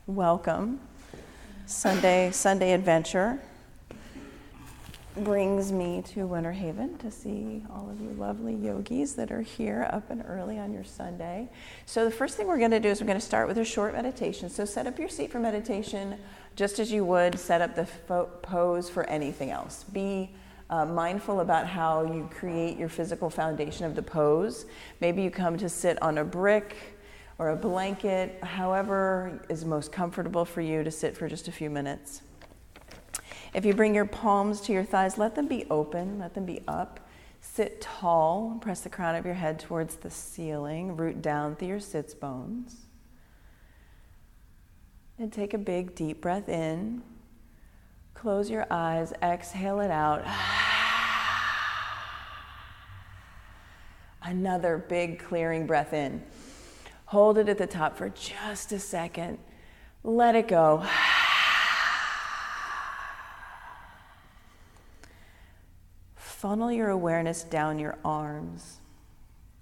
Welcome. Sunday adventure brings me to Winter Haven to see all of you lovely yogis that are here up and early on your Sunday. So the first thing we're going to do is we're going to start with a short meditation. So set up your seat for meditation just as you would set up the pose for anything else. Be mindful about how you create your physical foundation of the pose. Maybe you come to sit on a brick or a blanket, however is most comfortable for you to sit for just a few minutes. If you bring your palms to your thighs, let them be open, let them be up. Sit tall, press the crown of your head towards the ceiling, root down through your sits bones. And take a big deep breath in. Close your eyes, exhale it out. Another big clearing breath in. Hold it at the top for just a second. Let it go. Funnel your awareness down your arms,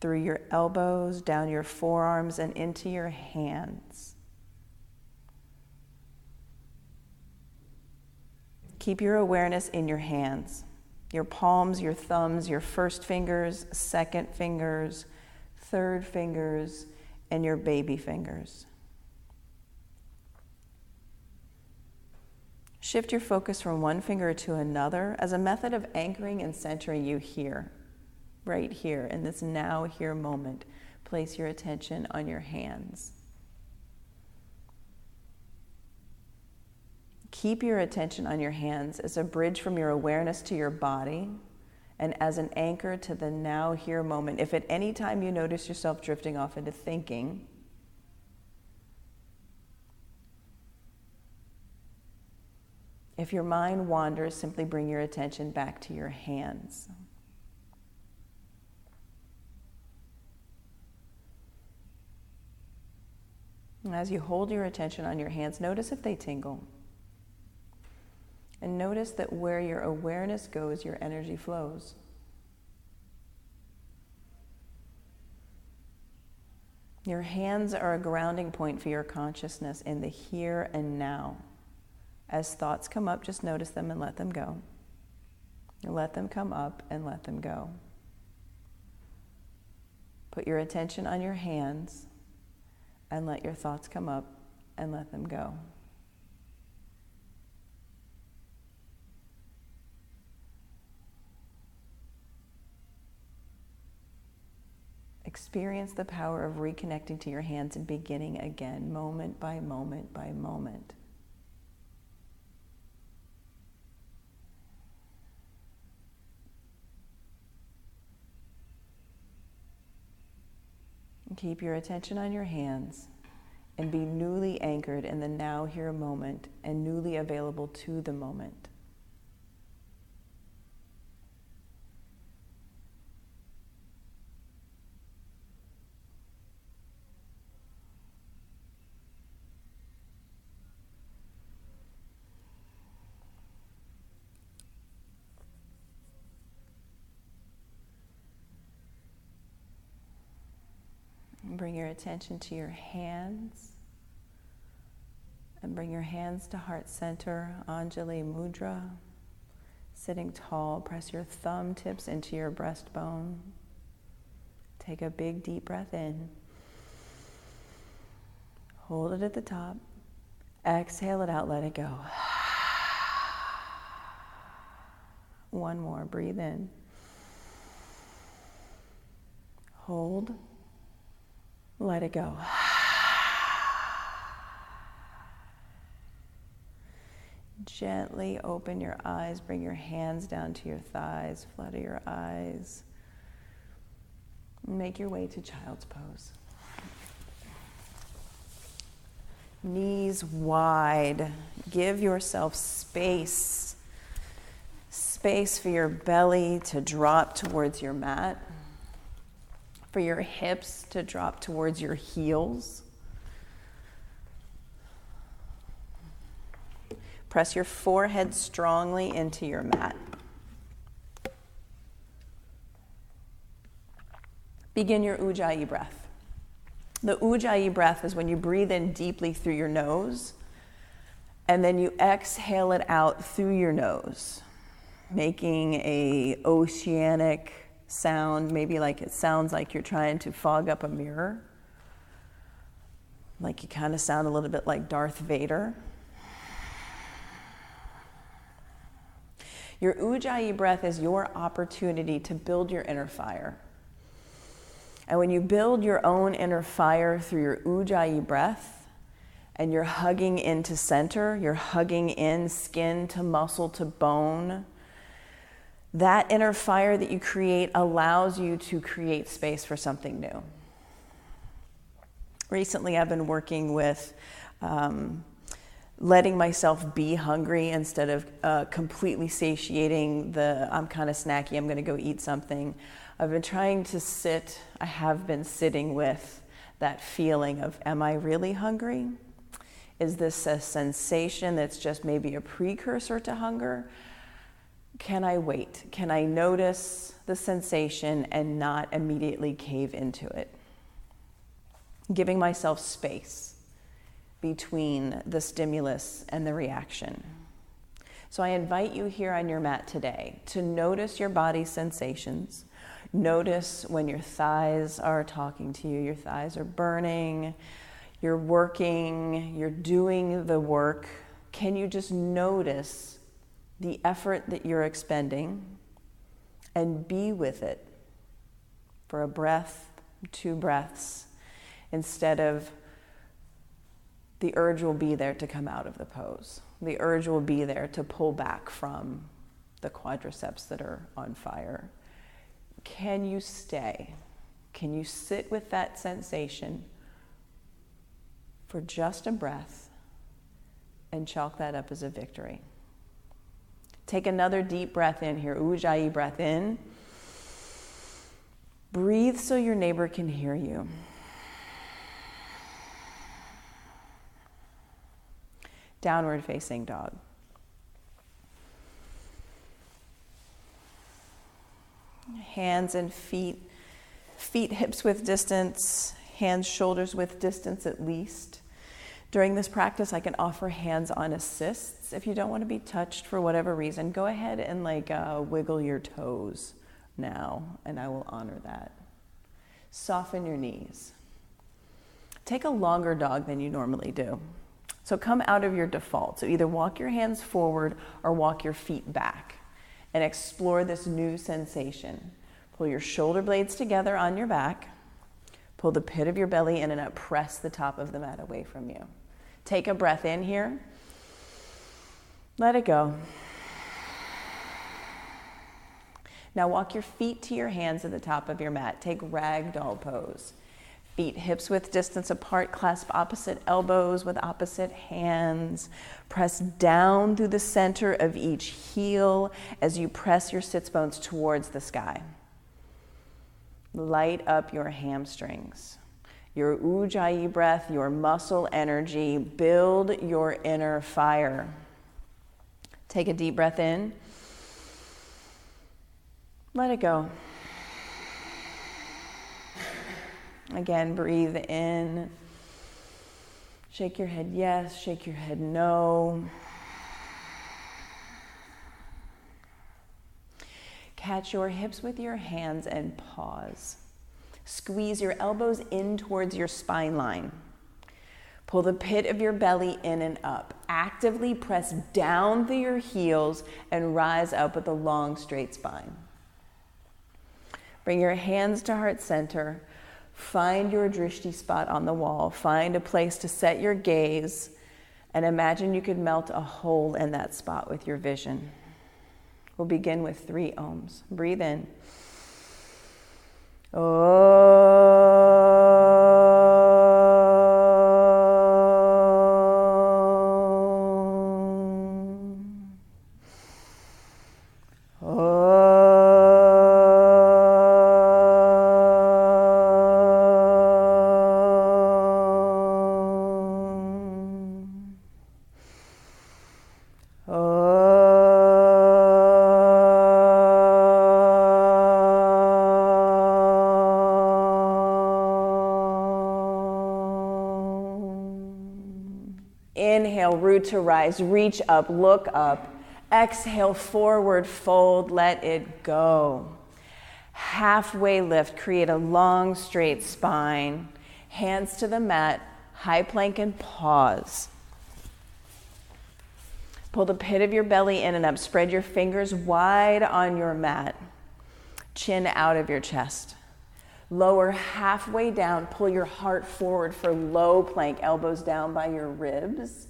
through your elbows, down your forearms, and into your hands. Keep your awareness in your hands, your palms, your thumbs, your first fingers, second fingers, third fingers, and your baby fingers. Shift your focus from one finger to another as a method of anchoring and centering you here, right here, in this now here moment. Place your attention on your hands. Keep your attention on your hands as a bridge from your awareness to your body and as an anchor to the now here moment. If at any time you notice yourself drifting off into thinking, if your mind wanders, simply bring your attention back to your hands. And as you hold your attention on your hands, notice if they tingle. And notice that where your awareness goes, your energy flows. Your hands are a grounding point for your consciousness in the here and now. As thoughts come up, just notice them and let them go. Let them come up and let them go. Put your attention on your hands and let your thoughts come up and let them go. Experience the power of reconnecting to your hands and beginning again, moment by moment by moment. Keep your attention on your hands and be newly anchored in the now here moment and newly available to the moment. Bring your attention to your hands and bring your hands to heart center, Anjali Mudra. Sitting tall, press your thumb tips into your breastbone. Take a big deep breath in. Hold it at the top. Exhale it out, let it go. One more, breathe in. Hold. Let it go. Gently open your eyes, bring your hands down to your thighs, flutter your eyes. Make your way to child's pose. Knees wide. Give yourself space. Space for your belly to drop towards your mat. For your hips to drop towards your heels. Press your forehead strongly into your mat. Begin your Ujjayi breath. The Ujjayi breath is when you breathe in deeply through your nose, and then you exhale it out through your nose, making a oceanic sound, maybe like it sounds like you're trying to fog up a mirror. Like you kind of sound a little bit like Darth Vader. Your Ujjayi breath is your opportunity to build your inner fire. And when you build your own inner fire through your Ujjayi breath, and you're hugging into center, you're hugging in skin to muscle to bone, that inner fire that you create allows you to create space for something new. Recently, I've been working with letting myself be hungry instead of completely satiating I'm kind of snacky, I'm going to go eat something. I've been trying to I have been sitting with that feeling of, am I really hungry? Is this a sensation that's just maybe a precursor to hunger? Can I wait? Can I notice the sensation and not immediately cave into it? Giving myself space between the stimulus and the reaction. So I invite you here on your mat today to notice your body's sensations. Notice when your thighs are talking to you, your thighs are burning, you're working, you're doing the work. Can you just notice the effort that you're expending and be with it for a breath, 2 breaths, instead of the urge will be there to come out of the pose. The urge will be there to pull back from the quadriceps that are on fire. Can you stay? Can you sit with that sensation for just a breath and chalk that up as a victory? Take another deep breath in here, Ujjayi breath in. Breathe so your neighbor can hear you. Downward facing dog. Hands and feet hips width distance, hands shoulders width distance at least. During this practice, I can offer hands-on assists. If you don't want to be touched for whatever reason, go ahead and wiggle your toes now, and I will honor that. Soften your knees. Take a longer dog than you normally do. So come out of your default. So either walk your hands forward or walk your feet back and explore this new sensation. Pull your shoulder blades together on your back. Pull the pit of your belly in and up. Press the top of the mat away from you. Take a breath in here. Let it go. Now walk your feet to your hands at the top of your mat. Take ragdoll pose. Feet hips width distance apart, clasp opposite elbows with opposite hands. Press down through the center of each heel as you press your sits bones towards the sky. Light up your hamstrings. Your Ujjayi breath, your muscle energy, build your inner fire. Take a deep breath in. Let it go. Again, breathe in. Shake your head yes, shake your head no. Catch your hips with your hands and pause. Squeeze your elbows in towards your spine line. Pull the pit of your belly in and up. Actively press down through your heels and rise up with a long, straight spine. Bring your hands to heart center. Find your drishti spot on the wall. Find a place to set your gaze and imagine you could melt a hole in that spot with your vision. We'll begin with 3 ohms. Breathe in. Inhale, root to rise, reach up, look up. Exhale, forward fold, let it go. Halfway lift, create a long straight spine. Hands to the mat, high plank and pause. Pull the pit of your belly in and up. Spread your fingers wide on your mat. Chin out of your chest. Lower halfway down, pull your heart forward for low plank, elbows down by your ribs.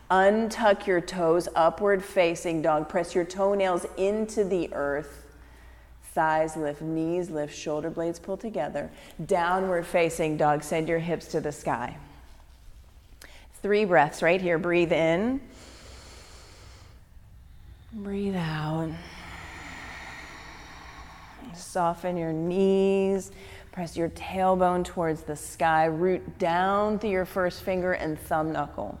Untuck your toes, upward facing dog. Press your toenails into the earth. Thighs lift, knees lift, shoulder blades pull together. Downward facing dog, send your hips to the sky. 3 breaths right here. Breathe in. Breathe out. Soften your knees. Press your tailbone towards the sky. Root down through your first finger and thumb knuckle.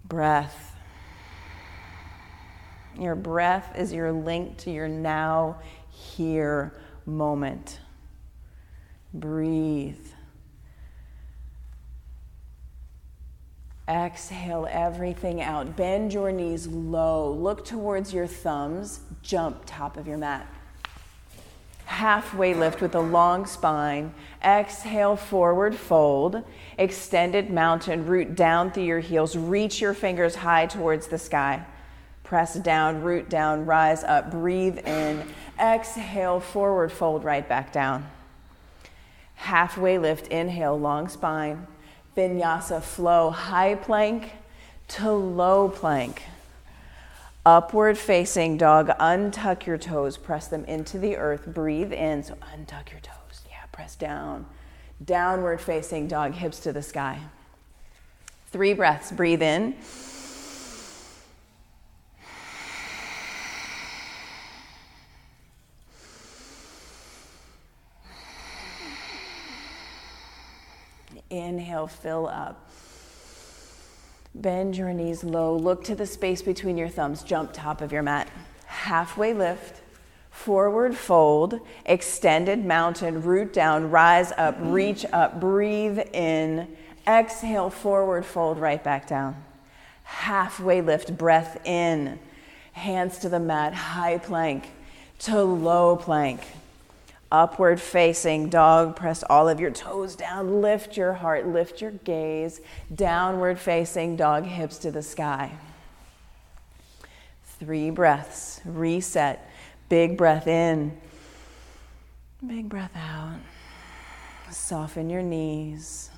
Breath. Your breath is your link to your now, here moment. Breathe. Exhale everything out. Bend your knees low. Look towards your thumbs. Jump top of your mat. Halfway lift with a long spine. Exhale, forward fold. Extended mountain, root down through your heels. Reach your fingers high towards the sky. Press down, root down, rise up. Breathe in. Exhale, forward fold, right back down. Halfway lift, inhale, long spine. Vinyasa flow, high plank to low plank. Upward facing dog, untuck your toes, press them into the earth, breathe in, so untuck your toes, press down. Downward facing dog, hips to the sky. 3 breaths, breathe in. Inhale, fill up. Bend your knees low. Look to the space between your thumbs. Jump top of your mat. Halfway lift. Forward fold. Extended mountain. Root down. Rise up. Reach up. Breathe in. Exhale. Forward fold. Right back down. Halfway lift. Breath in. Hands to the mat. High plank to low plank. Upward facing dog, press all of your toes down, lift your heart, lift your gaze. Downward facing dog, hips to the sky. 3 breaths, reset. Big breath in, big breath out. Soften your knees.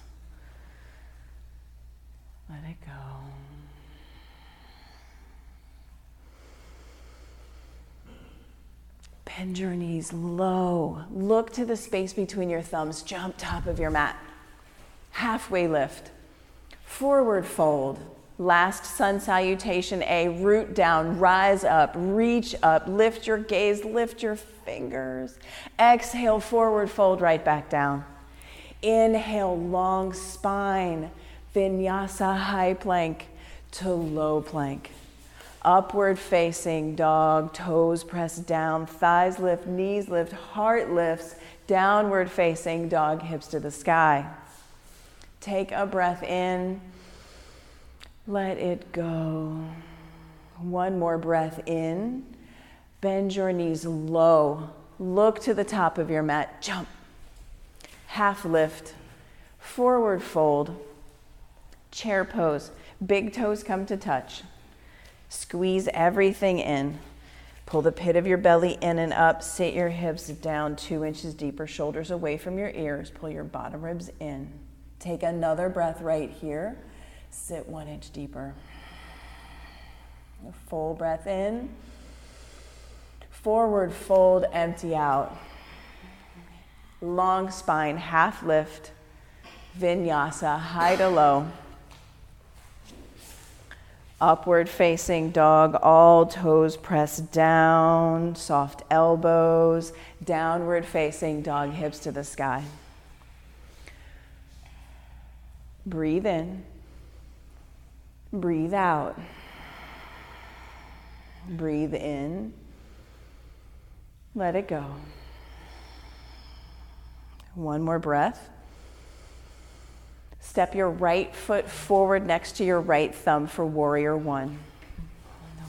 Let it go. Bend your knees low. Look to the space between your thumbs. Jump top of your mat. Halfway lift. Forward fold. Last sun salutation A. Root down. Rise up. Reach up. Lift your gaze. Lift your fingers. Exhale. Forward fold. Right back down. Inhale. Long spine. Vinyasa high plank to low plank. Upward facing dog, toes press down, thighs lift, knees lift, heart lifts. Downward facing dog, hips to the sky. Take a breath in, let it go. 1 more breath in. Bend your knees low. Look to the top of your mat, jump. Half lift, forward fold, chair pose. Big toes come to touch. Squeeze everything in. Pull the pit of your belly in and up. Sit your hips down 2 inches deeper, shoulders away from your ears. Pull your bottom ribs in. Take another breath right here. Sit 1 inch deeper. A full breath in. Forward fold, empty out. Long spine, half lift. Vinyasa, high to low. Upward facing dog, all toes press down, soft elbows. Downward facing dog, hips to the sky. Breathe in. Breathe out. Breathe in. Let it go. 1 more breath. Step your right foot forward next to your right thumb for warrior one.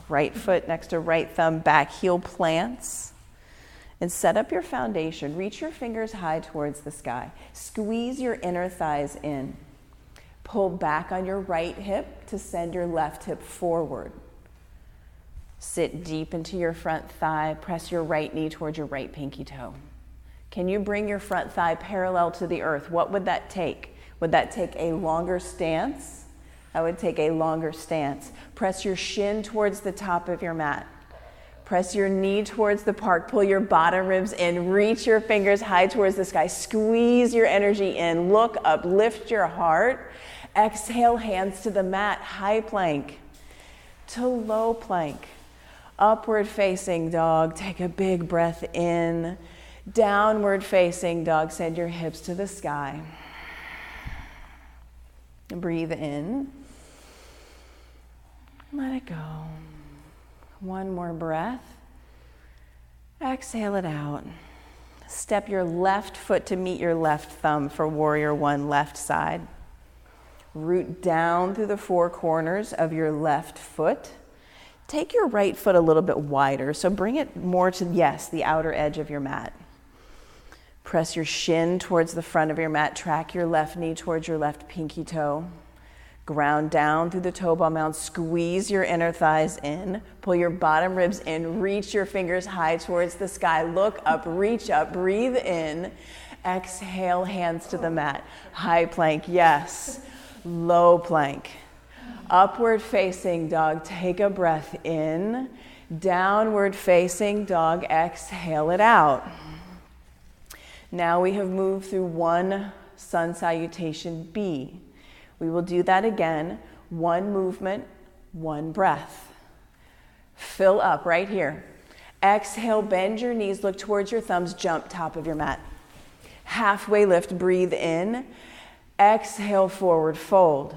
Right foot next to right thumb, back heel plants. And set up your foundation. Reach your fingers high towards the sky. Squeeze your inner thighs in. Pull back on your right hip to send your left hip forward. Sit deep into your front thigh. Press your right knee towards your right pinky toe. Can you bring your front thigh parallel to the earth? What would that take? Would that take a longer stance? I would take a longer stance. Press your shin towards the top of your mat. Press your knee towards the park. Pull your bottom ribs in. Reach your fingers high towards the sky. Squeeze your energy in. Look up. Lift your heart. Exhale, hands to the mat. High plank to low plank. Upward facing dog. Take a big breath in. Downward facing dog. Send your hips to the sky. Breathe in. Let it go. One more breath. Exhale it out. Step your left foot to meet your left thumb for warrior one, left side. Root down through the four corners of your left foot. Take your right foot a little bit wider, so bring it more to, yes, the outer edge of your mat. Press your shin towards the front of your mat. Track your left knee towards your left pinky toe. Ground down through the toe ball mound. Squeeze your inner thighs in. Pull your bottom ribs in. Reach your fingers high towards the sky. Look up, reach up, breathe in. Exhale, hands to the mat. High plank, yes. Low plank. Upward facing dog. Take a breath in. Downward facing dog. Exhale it out. Now we have moved through one sun salutation B. We will do that again. One movement, one breath. Fill up right here. Exhale, bend your knees, look towards your thumbs, jump top of your mat. Halfway lift, breathe in. Exhale, forward fold.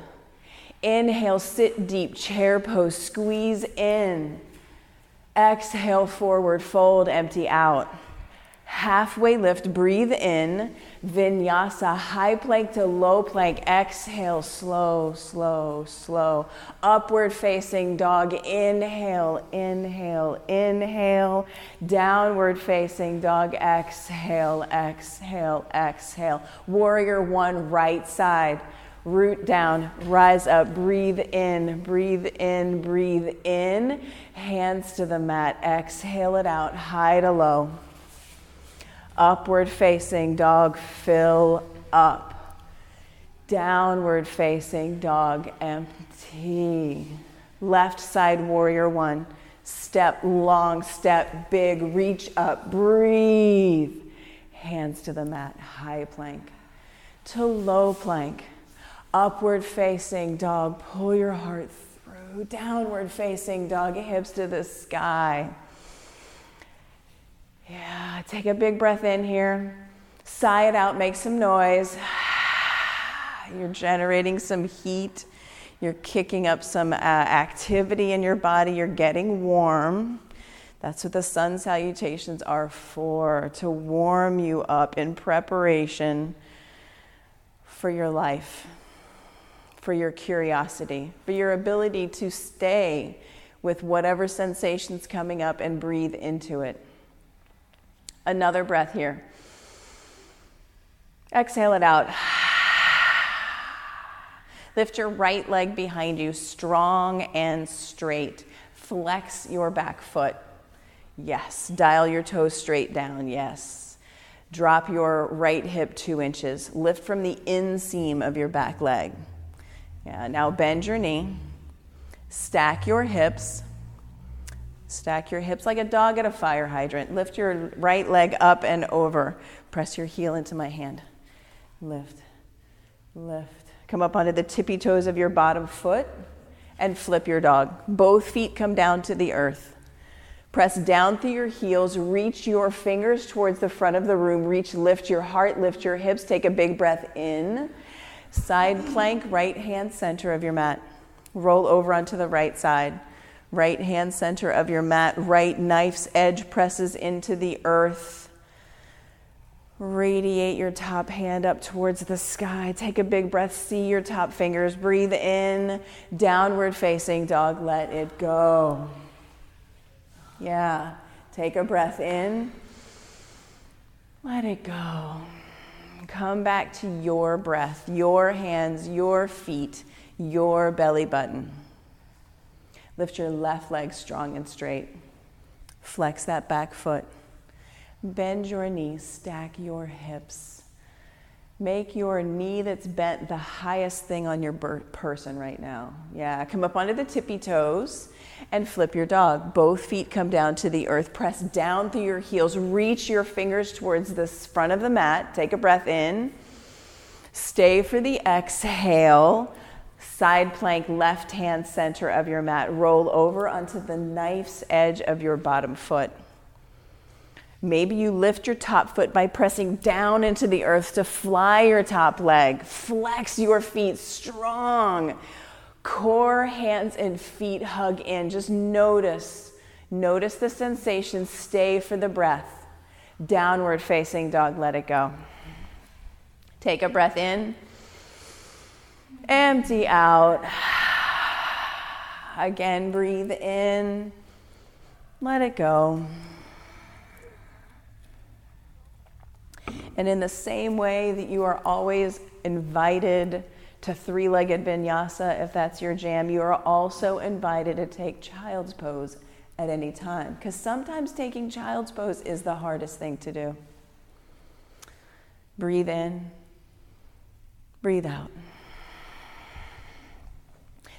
Inhale, sit deep, chair pose, squeeze in. Exhale, forward fold, empty out. Halfway lift, breathe in. Vinyasa, high plank to low plank. Exhale, slow, slow, slow. Upward facing dog. Inhale, inhale, inhale. Downward facing dog. Exhale, exhale, exhale. Warrior one, right side. Root down, rise up, breathe in, breathe in, breathe in. Hands to the mat. Exhale it out, high to low. Upward facing dog, fill up. Downward facing dog, empty. Left side warrior one. Step long, step big, reach up, breathe. Hands to the mat, high plank to low plank. Upward facing dog, pull your heart through. Downward facing dog, hips to the sky. Yeah, take a big breath in here. Sigh it out, make some noise. You're generating some heat. You're kicking up some activity in your body. You're getting warm. That's what the sun salutations are for, to warm you up in preparation for your life, for your curiosity, for your ability to stay with whatever sensation's coming up and breathe into it. Another breath here. Exhale it out. Lift your right leg behind you, strong and straight. Flex your back foot. Yes. Dial your toes straight down. Yes. Drop your right hip 2 inches. Lift from the inseam of your back leg. Yeah. Now bend your knee. Stack your hips. Stack your hips like a dog at a fire hydrant. Lift your right leg up and over. Press your heel into my hand. Lift, lift. Come up onto the tippy toes of your bottom foot and flip your dog. Both feet come down to the earth. Press down through your heels. Reach your fingers towards the front of the room. Reach, lift your heart, lift your hips. Take a big breath in. Side plank, right hand center of your mat. Roll over onto the right side. Right hand center of your mat, right knife's edge presses into the earth. Radiate your top hand up towards the sky. Take a big breath. See your top fingers. Breathe in. Downward facing dog. Let it go. Yeah. Take a breath in. Let it go. Come back to your breath, your hands, your feet, your belly button. Lift your left leg strong and straight. Flex that back foot. Bend your knees, stack your hips. Make your knee that's bent the highest thing on your person right now. Yeah, come up onto the tippy toes and flip your dog. Both feet come down to the earth. Press down through your heels. Reach your fingers towards the front of the mat. Take a breath in. Stay for the exhale. Side plank, left hand center of your mat. Roll over onto the knife's edge of your bottom foot. Maybe you lift your top foot by pressing down into the earth to fly your top leg. Flex your feet strong. Core, hands, and feet hug in. Just notice the sensation. Stay for the breath. Downward facing dog, let it go. Take a breath in. Empty out. Again, breathe in. Let it go. And in the same way that you are always invited to three-legged vinyasa, if that's your jam, you are also invited to take child's pose at any time. Because sometimes taking child's pose is the hardest thing to do. Breathe in. Breathe out.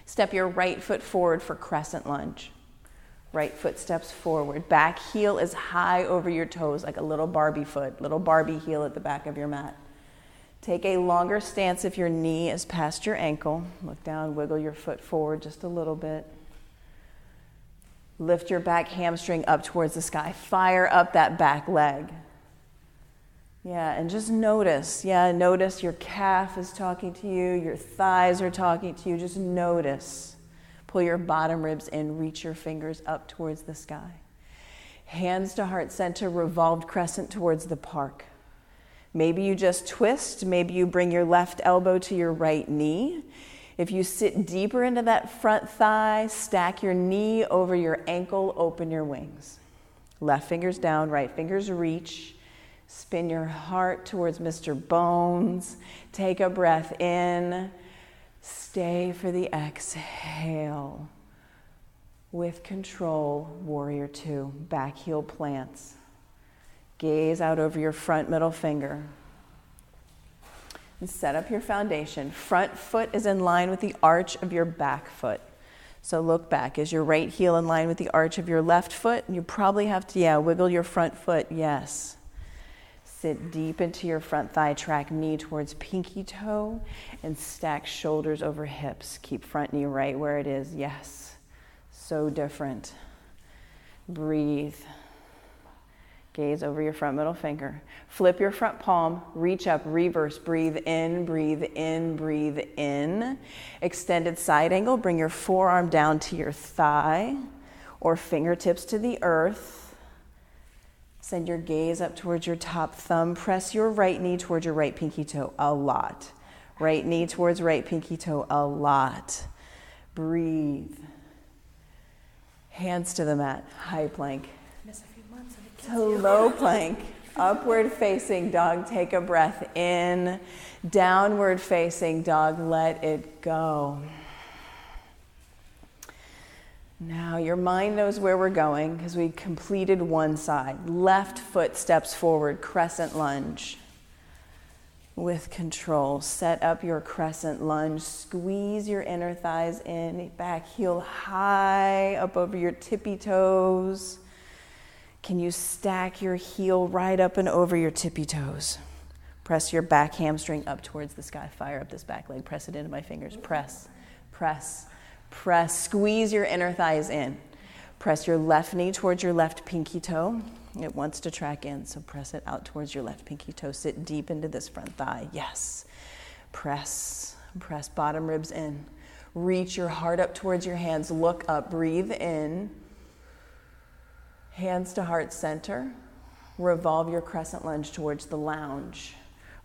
Step your right foot forward for crescent lunge. Right foot steps forward. Back heel is high over your toes like a little Barbie foot, little Barbie heel at the back of your mat. Take a longer stance if your knee is past your ankle. Look down, wiggle your foot forward just a little bit. Lift your back hamstring up towards the sky. Fire up that back leg. Yeah, and just notice. Yeah, notice your calf is talking to you, your thighs are talking to you. Just notice. Pull your bottom ribs in, reach your fingers up towards the sky. Hands to heart center, revolved crescent towards the park. Maybe you just twist, maybe you bring your left elbow to your right knee. If you sit deeper into that front thigh, stack your knee over your ankle, open your wings. Left fingers down, right fingers reach. Spin your heart towards Mr. Bones. Take a breath in. Stay for the exhale. With control, warrior two. Back heel plants. Gaze out over your front middle finger. And set up your foundation. Front foot is in line with the arch of your back foot. So look back. Is your right heel in line with the arch of your left foot? You probably have to, wiggle your front foot. Yes. Sit deep into your front thigh, track knee towards pinky toe, and stack shoulders over hips. Keep front knee right where it is. Yes. So different. Breathe. Gaze over your front middle finger. Flip your front palm, reach up, reverse, breathe in, breathe in, breathe in. Extended side angle, bring your forearm down to your thigh or fingertips to the earth. Send your gaze up towards your top thumb. Press your right knee towards your right pinky toe a lot. Right knee towards right pinky toe a lot. Breathe. Hands to the mat, high plank. To low plank, upward facing dog, take a breath in. Downward facing dog, let it go. Now your mind knows where we're going because we completed one side. Left foot steps forward, crescent lunge. With control, set up your crescent lunge. Squeeze your inner thighs in, back heel high up over your tippy toes. Can you stack your heel right up and over your tippy toes? Press your back hamstring up towards the sky. Fire up this back leg. Press it into my fingers. Press, press, press. Squeeze your inner thighs in. Press your left knee towards your left pinky toe. It wants to track in, so press it out towards your left pinky toe. Sit deep into this front thigh. Yes. Press, press bottom ribs in. Reach your heart up towards your hands. Look up. Breathe in. Hands to heart center. Revolve your crescent lunge towards the lounge.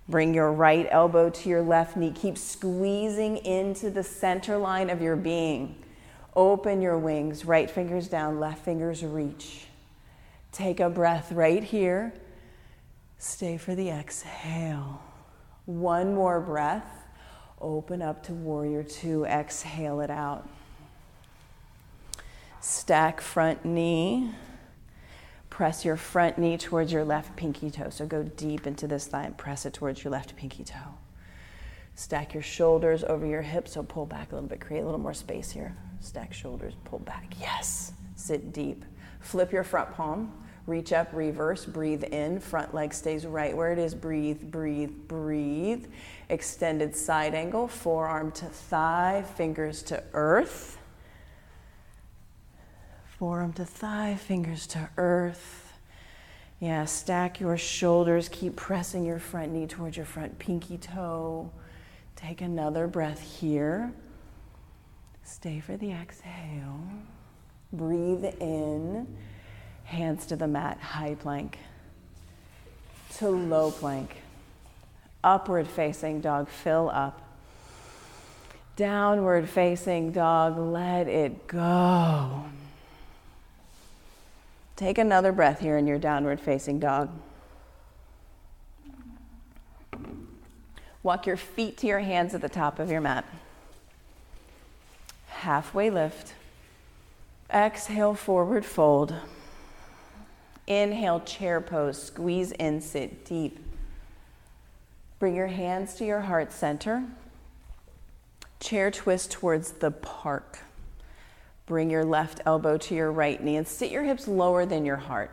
Bring your right elbow to your left knee. Keep squeezing into the center line of your being. Open your wings, right fingers down, left fingers reach. Take a breath right here. Stay for the exhale. One more breath. Open up to warrior two. Exhale it out. Stack front knee. Press your front knee towards your left pinky toe. So go deep into this thigh and press it towards your left pinky toe. Stack your shoulders over your hips, so pull back a little bit. Create a little more space here. Stack shoulders, pull back. Yes. Sit deep. Flip your front palm. Reach up, reverse, breathe in. Front leg stays right where it is. Breathe, breathe, breathe. Extended side angle, forearm to thigh, fingers to earth. Forearm to thigh, fingers to earth. Yeah, stack your shoulders. Keep pressing your front knee towards your front pinky toe. Take another breath here. Stay for the exhale. Breathe in. Hands to the mat, high plank to low plank. Upward facing dog, fill up. Downward facing dog, let it go. Take another breath here in your downward facing dog. Walk your feet to your hands at the top of your mat. Halfway lift. Exhale, forward fold. Inhale, chair pose. Squeeze in, sit deep. Bring your hands to your heart center. Chair twist towards the park. Bring your left elbow to your right knee and sit your hips lower than your heart.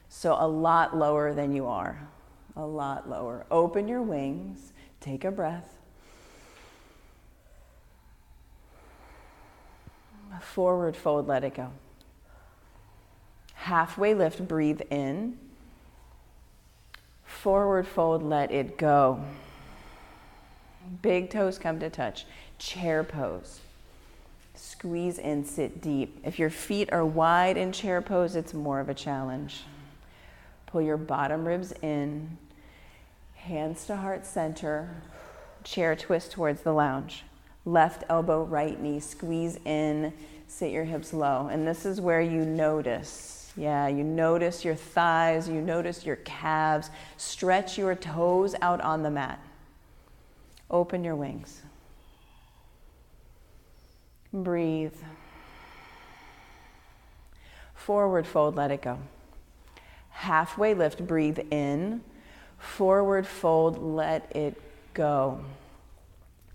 So a lot lower than you are. A lot lower. Open your wings. Take a breath. Forward fold, let it go. Halfway lift, breathe in. Forward fold, let it go. Big toes come to touch. Chair pose. Squeeze in, sit deep. If your feet are wide in chair pose, it's more of a challenge. Pull your bottom ribs in. Hands to heart center. Chair twist towards the lounge. Left elbow, right knee, squeeze in, sit your hips low. And this is where you notice. Yeah, you notice your thighs, you notice your calves. Stretch your toes out on the mat. Open your wings. Breathe. Forward fold, let it go. Halfway lift, breathe in. Forward fold, let it go.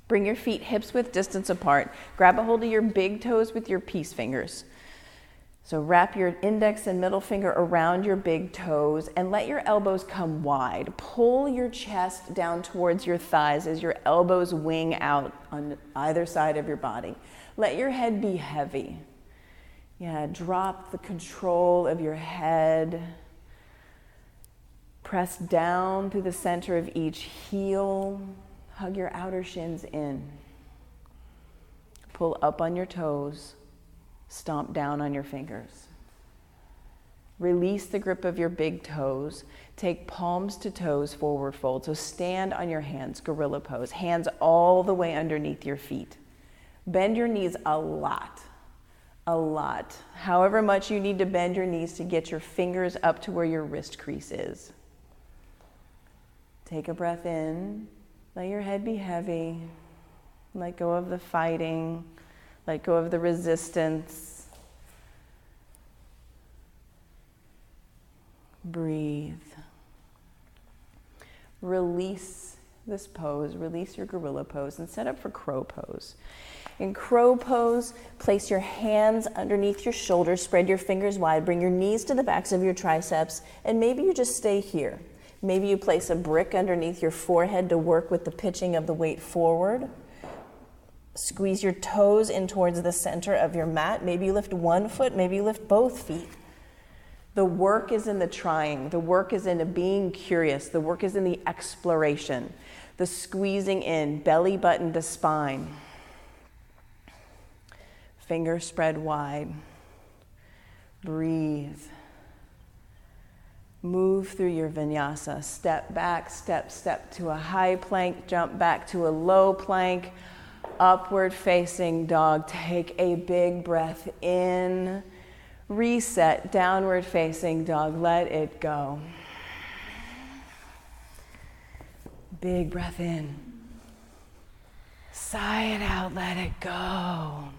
Bring your feet hips width distance apart. Grab a hold of your big toes with your peace fingers. So wrap your index and middle finger around your big toes and let your elbows come wide. Pull your chest down towards your thighs as your elbows wing out on either side of your body. Let your head be heavy. Yeah, drop the control of your head. Press down through the center of each heel. Hug your outer shins in. Pull up on your toes. Stomp down on your fingers. Release the grip of your big toes. Take palms to toes, forward fold. So stand on your hands, gorilla pose. Hands all the way underneath your feet. Bend your knees a lot. However much you need to bend your knees to get your fingers up to where your wrist crease is. Take a breath in. Let your head be heavy. Let go of the fighting. Let go of the resistance. Breathe. Release this pose. Release your gorilla pose and set up for crow pose. In crow pose, place your hands underneath your shoulders. Spread your fingers wide. Bring your knees to the backs of your triceps. And maybe you just stay here. Maybe you place a brick underneath your forehead to work with the pitching of the weight forward. Squeeze your toes in towards the center of your mat. Maybe you lift one foot, maybe you lift both feet. The work is in the trying. The work is in the being curious. The work is in the exploration. The squeezing in, belly button to spine. Fingers spread wide. Breathe. Move through your vinyasa. Step back, step to a high plank, jump back to a low plank, upward facing dog. Take a big breath in, reset, downward facing dog. Let it go. Big breath in. Sigh it out, let it go.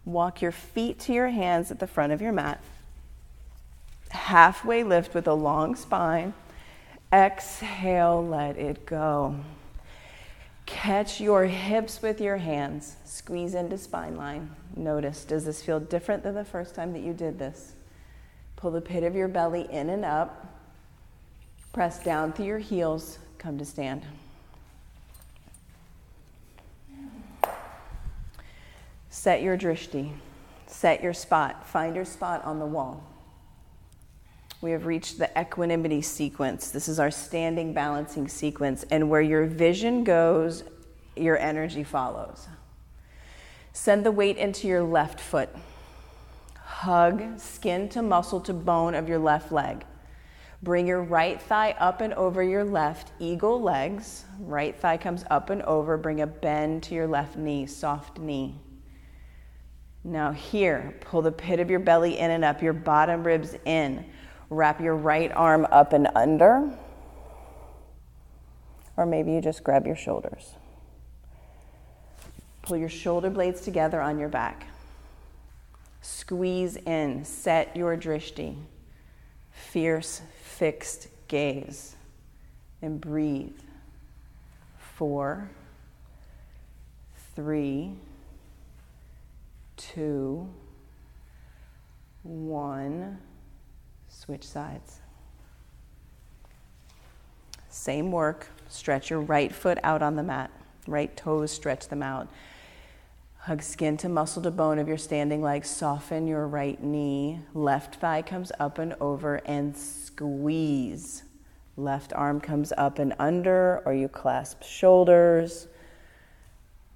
Walk your feet to your hands at the front of your mat. Halfway lift with a long spine. Exhale, let it go. Catch your hips with your hands. Squeeze into spine line. Notice, does this feel different than the first time that you did this? Pull the pit of your belly in and up. Press down through your heels. Come to stand. Set your drishti. Set your spot. Find your spot on the wall. We have reached the equanimity sequence. This is our standing balancing sequence. And where your vision goes, your energy follows. Send the weight into your left foot. Hug skin to muscle to bone of your left leg. Bring your right thigh up and over your left, eagle legs. Right thigh comes up and over. Bring a bend to your left knee, soft knee. Now here, pull the pit of your belly in and up, your bottom ribs in. Wrap your right arm up and under. Or maybe you just grab your shoulders. Pull your shoulder blades together on your back. Squeeze in, set your drishti. Fierce, fixed gaze. And breathe. 4, 3, 2, 1. Switch sides. Same work. Stretch your right foot out on the mat. Right toes, stretch them out. Hug skin to muscle to bone of your standing leg. Soften your right knee. Left thigh comes up and over and squeeze. Left arm comes up and under, or you clasp shoulders.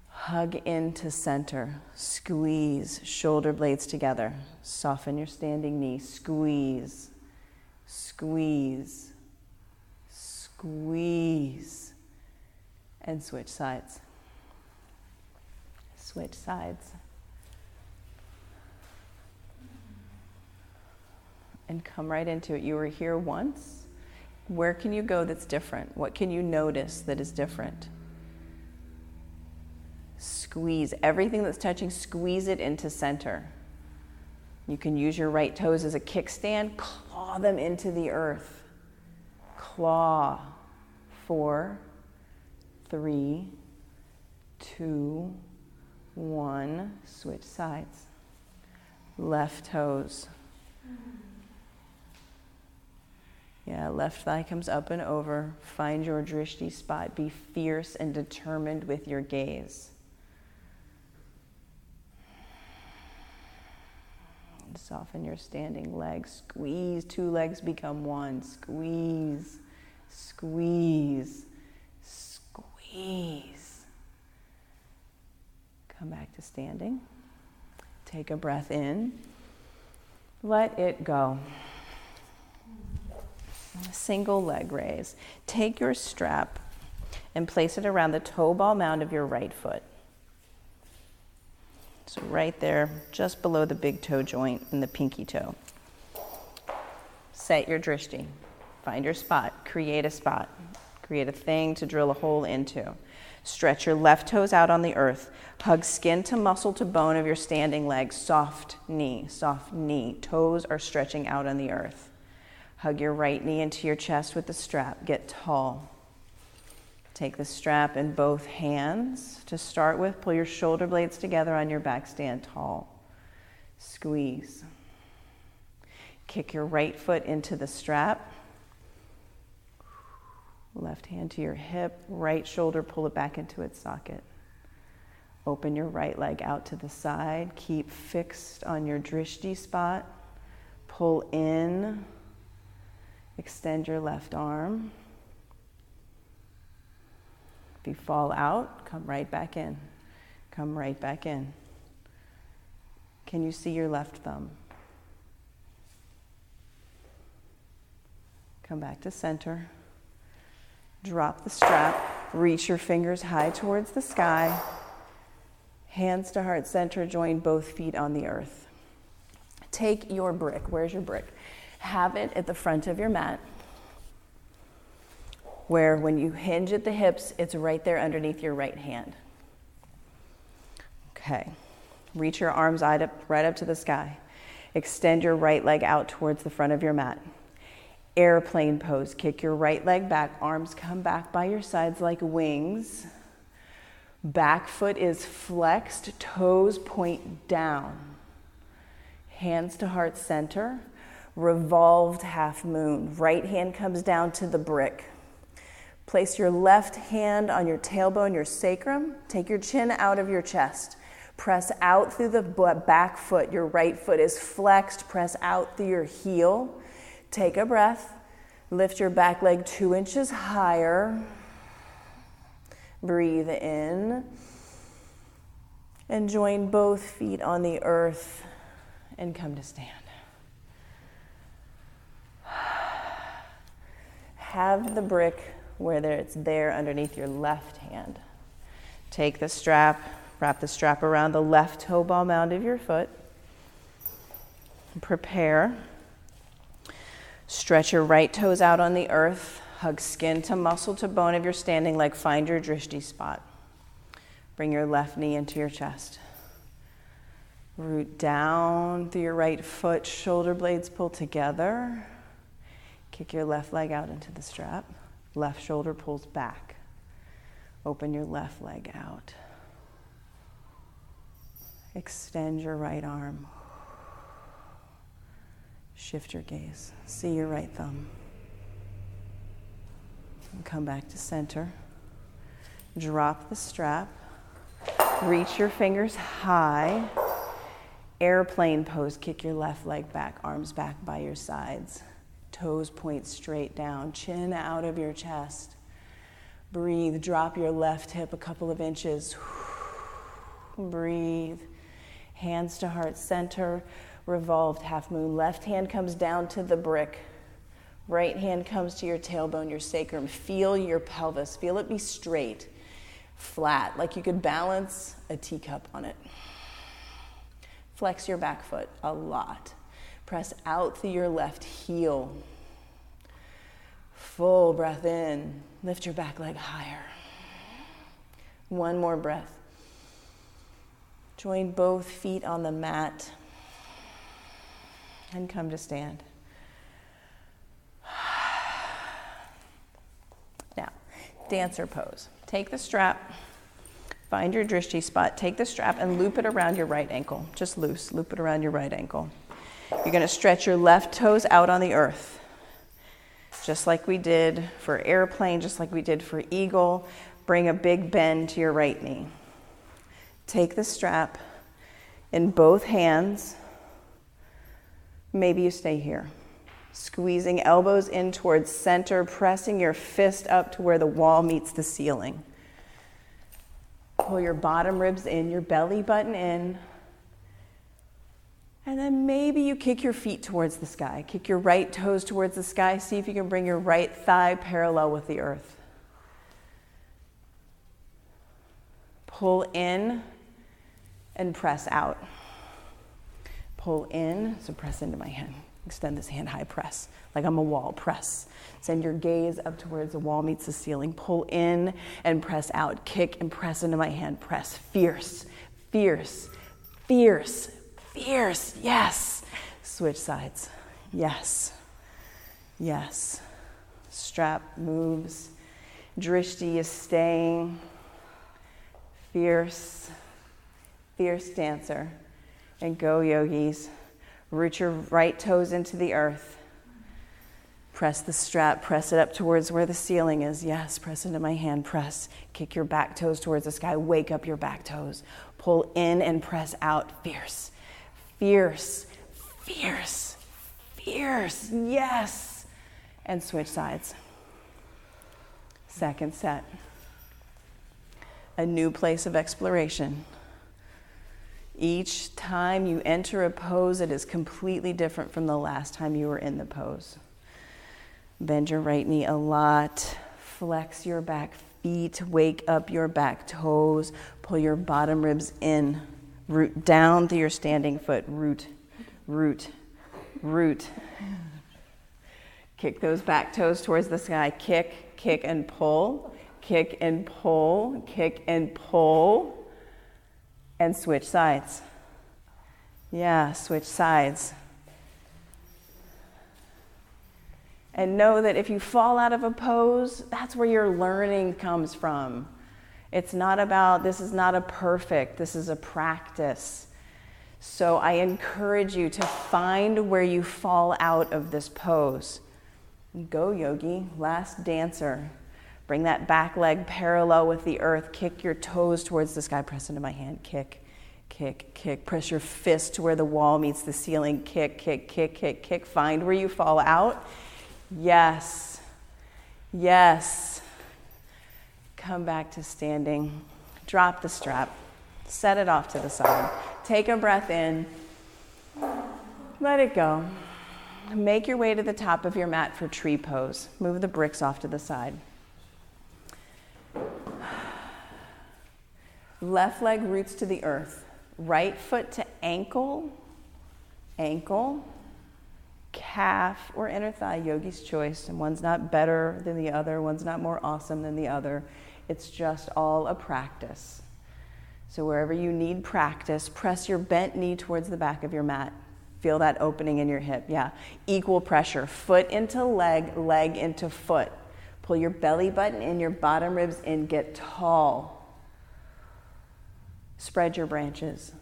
Hug into center. Squeeze. Shoulder blades together. Soften your standing knee. Squeeze. Squeeze. Squeeze. And switch sides. Switch sides. And come right into it. You were here once. Where can you go that's different? What can you notice that is different? Squeeze. Everything that's touching, squeeze it into center. You can use your right toes as a kickstand. Claw them into the earth. Claw. 4, 3, 2, 1. Switch sides. Left toes. Yeah, left thigh comes up and over. Find your drishti spot. Be fierce and determined with your gaze. Soften your standing legs. Squeeze. 2 legs become 1. Squeeze. Squeeze. Squeeze. Come back to standing. Take a breath in. Let it go. Single leg raise. Take your strap and place it around the toe ball mound of your right foot. So right there, just below the big toe joint and the pinky toe. Set your drishti. Find your spot. Create a spot. Create a thing to drill a hole into. Stretch your left toes out on the earth. Hug skin to muscle to bone of your standing leg. Soft knee, soft knee. Toes are stretching out on the earth. Hug your right knee into your chest with the strap. Get tall. Take the strap in both hands. To start with, pull your shoulder blades together on your back. Stand tall. Squeeze. Kick your right foot into the strap. Left hand to your hip. Right shoulder, pull it back into its socket. Open your right leg out to the side. Keep fixed on your drishti spot. Pull in. Extend your left arm. If you fall out, come right back in. Come right back in. Can you see your left thumb? Come back to center. Drop the strap. Reach your fingers high towards the sky. Hands to heart center. Join both feet on the earth. Take your brick. Where's your brick? Have it at the front of your mat, where when you hinge at the hips, it's right there underneath your right hand. Okay. Reach your arms right up to the sky. Extend your right leg out towards the front of your mat. Airplane pose. Kick your right leg back. Arms come back by your sides like wings. Back foot is flexed. Toes point down. Hands to heart center. Revolved half moon. Right hand comes down to the brick. Place your left hand on your tailbone, your sacrum. Take your chin out of your chest. Press out through the back foot. Your right foot is flexed. Press out through your heel. Take a breath. Lift your back leg 2 inches higher. Breathe in. And join both feet on the earth and come to stand. Have the brick where it's there underneath your left hand. Take the strap, wrap the strap around the left toe ball mound of your foot. Prepare. Stretch your right toes out on the earth. Hug skin to muscle to bone of your standing leg. Find your drishti spot. Bring your left knee into your chest. Root down through your right foot. Shoulder blades pull together. Kick your left leg out into the strap. Left shoulder pulls back. Open your left leg out. Extend your right arm. Shift your gaze. See your right thumb. And come back to center. Drop the strap. Reach your fingers high. Airplane pose. Kick your left leg back. Arms back by your sides. Toes point straight down, chin out of your chest. Breathe, drop your left hip a couple of inches. Breathe. Hands to heart center, revolved half moon. Left hand comes down to the brick. Right hand comes to your tailbone, your sacrum. Feel your pelvis, feel it be straight, flat, like you could balance a teacup on it. Flex your back foot a lot. Press out through your left heel. Full breath in. Lift your back leg higher. One more breath. Join both feet on the mat and come to stand. Now, dancer pose. Take the strap. Find your drishti spot. Take the strap and loop it around your right ankle. Just loose. Loop it around your right ankle. You're going to stretch your left toes out on the earth, just like we did for airplane, just like we did for eagle. Bring a big bend to your right knee. Take the strap in both hands. Maybe you stay here. Squeezing elbows in towards center, pressing your fist up to where the wall meets the ceiling. Pull your bottom ribs in, your belly button in. And then maybe you kick your feet towards the sky. Kick your right toes towards the sky. See if you can bring your right thigh parallel with the earth. Pull in and press out. Pull in, so press into my hand. Extend this hand high, press, like I'm a wall, press. Send your gaze up towards the wall meets the ceiling. Pull in and press out. Kick and press into my hand, press. Fierce, fierce, fierce. Fierce, yes. Switch sides, yes, yes. Strap moves. Drishti is staying. Fierce, fierce dancer. And go, yogis. Root your right toes into the earth. Press the strap, press it up towards where the ceiling is. Yes, press into my hand, press. Kick your back toes towards the sky. Wake up your back toes. Pull in and press out. Fierce. Fierce, fierce, fierce, yes. And switch sides. Second set. A new place of exploration. Each time you enter a pose, it is completely different from the last time you were in the pose. Bend your right knee a lot. Flex your back feet. Wake up your back toes. Pull your bottom ribs in. Root down through your standing foot. Root, root, root. Kick those back toes towards the sky. Kick, kick, and pull. Kick and pull. Kick and pull. And switch sides. Yeah, switch sides. And know that if you fall out of a pose, that's where your learning comes from. It's not about, this is not a perfect, this is a practice. So I encourage you to find where you fall out of this pose. Go, yogi, last dancer. Bring that back leg parallel with the earth. Kick your toes towards the sky. Press into my hand. Kick, kick, kick. Press your fist to where the wall meets the ceiling. Kick, kick, kick, kick, kick. Find where you fall out. Yes. Yes. Come back to standing. Drop the strap. Set it off to the side. Take a breath in. Let it go. Make your way to the top of your mat for tree pose. Move the bricks off to the side. Left leg roots to the earth. Right foot to ankle, ankle, calf, or inner thigh, yogi's choice. And one's not better than the other. One's not more awesome than the other. It's just all a practice. So wherever you need practice, press your bent knee towards the back of your mat. Feel that opening in your hip. Yeah. Equal pressure. Foot into leg, leg into foot. Pull your belly button in, your bottom ribs in. Get tall. Spread your branches.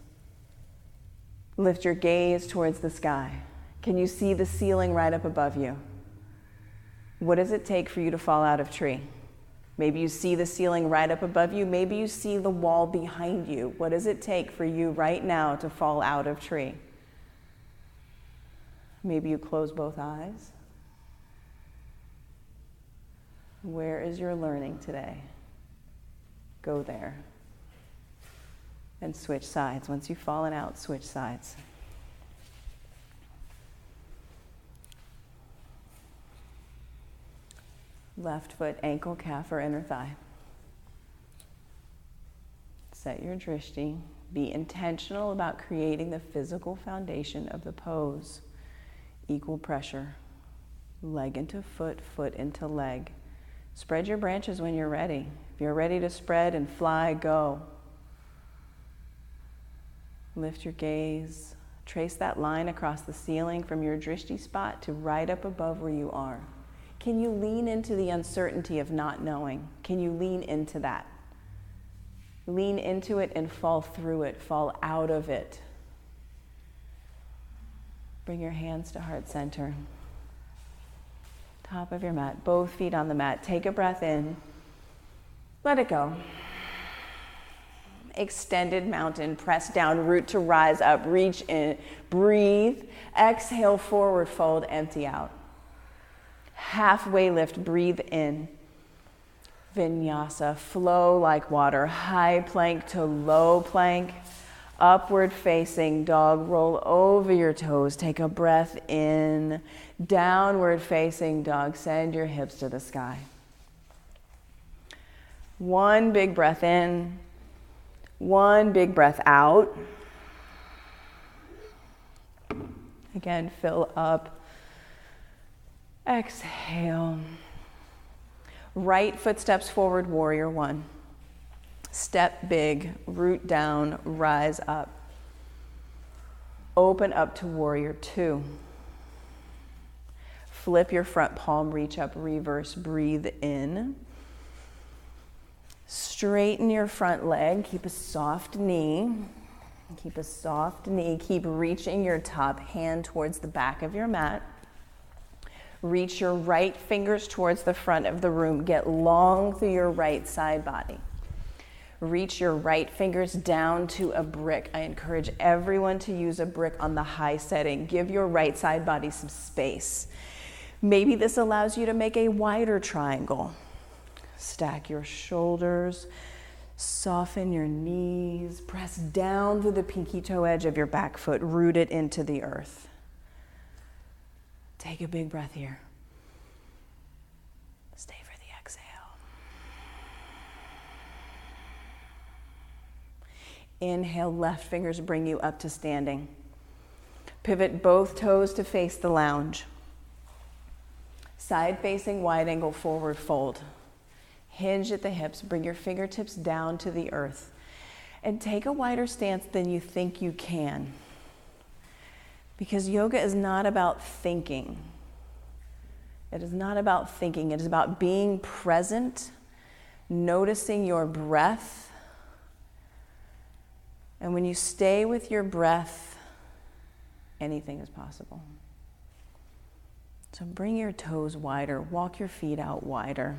Lift your gaze towards the sky. Can you see the ceiling right up above you? What does it take for you to fall out of tree? Maybe you see the ceiling right up above you. Maybe you see the wall behind you. What does it take for you right now to fall out of tree? Maybe you close both eyes. Where is your learning today? Go there. And switch sides. Once you've fallen out, switch sides. Left foot, ankle, calf, or inner thigh. Set your drishti. Be intentional about creating the physical foundation of the pose. Equal pressure. Leg into foot, foot into leg. Spread your branches when you're ready. If you're ready to spread and fly, go. Lift your gaze. Trace that line across the ceiling from your drishti spot to right up above where you are. Can you lean into the uncertainty of not knowing? Can you lean into that? Lean into it and fall through it, fall out of it. Bring your hands to heart center. Top of your mat, both feet on the mat. Take a breath in. Let it go. Extended mountain, press down, root to rise up, reach in, breathe. Exhale, forward fold, empty out. Halfway lift, breathe in. Vinyasa, flow like water, high plank to low plank. Upward facing dog, roll over your toes. Take a breath in. Downward facing dog, send your hips to the sky. One big breath in. One big breath out. Again, fill up. Exhale. Right foot steps forward, warrior one. Step big, root down, rise up. Open up to warrior two. Flip your front palm, reach up, reverse, breathe in. Straighten your front leg, keep a soft knee. Keep a soft knee, keep reaching your top hand towards the back of your mat. Reach your right fingers towards the front of the room. Get long through your right side body. Reach your right fingers down to a brick. I encourage everyone to use a brick on the high setting. Give your right side body some space. Maybe this allows you to make a wider triangle. Stack your shoulders. Soften your knees. Press down through the pinky toe edge of your back foot. Root it into the earth. Take a big breath here. Stay for the exhale. Inhale, left fingers bring you up to standing. Pivot both toes to face the lounge. Side facing wide angle forward fold. Hinge at the hips, bring your fingertips down to the earth. And take a wider stance than you think you can. Because yoga is not about thinking. It is not about thinking. It is about being present, noticing your breath. And when you stay with your breath, anything is possible. So bring your toes wider, walk your feet out wider.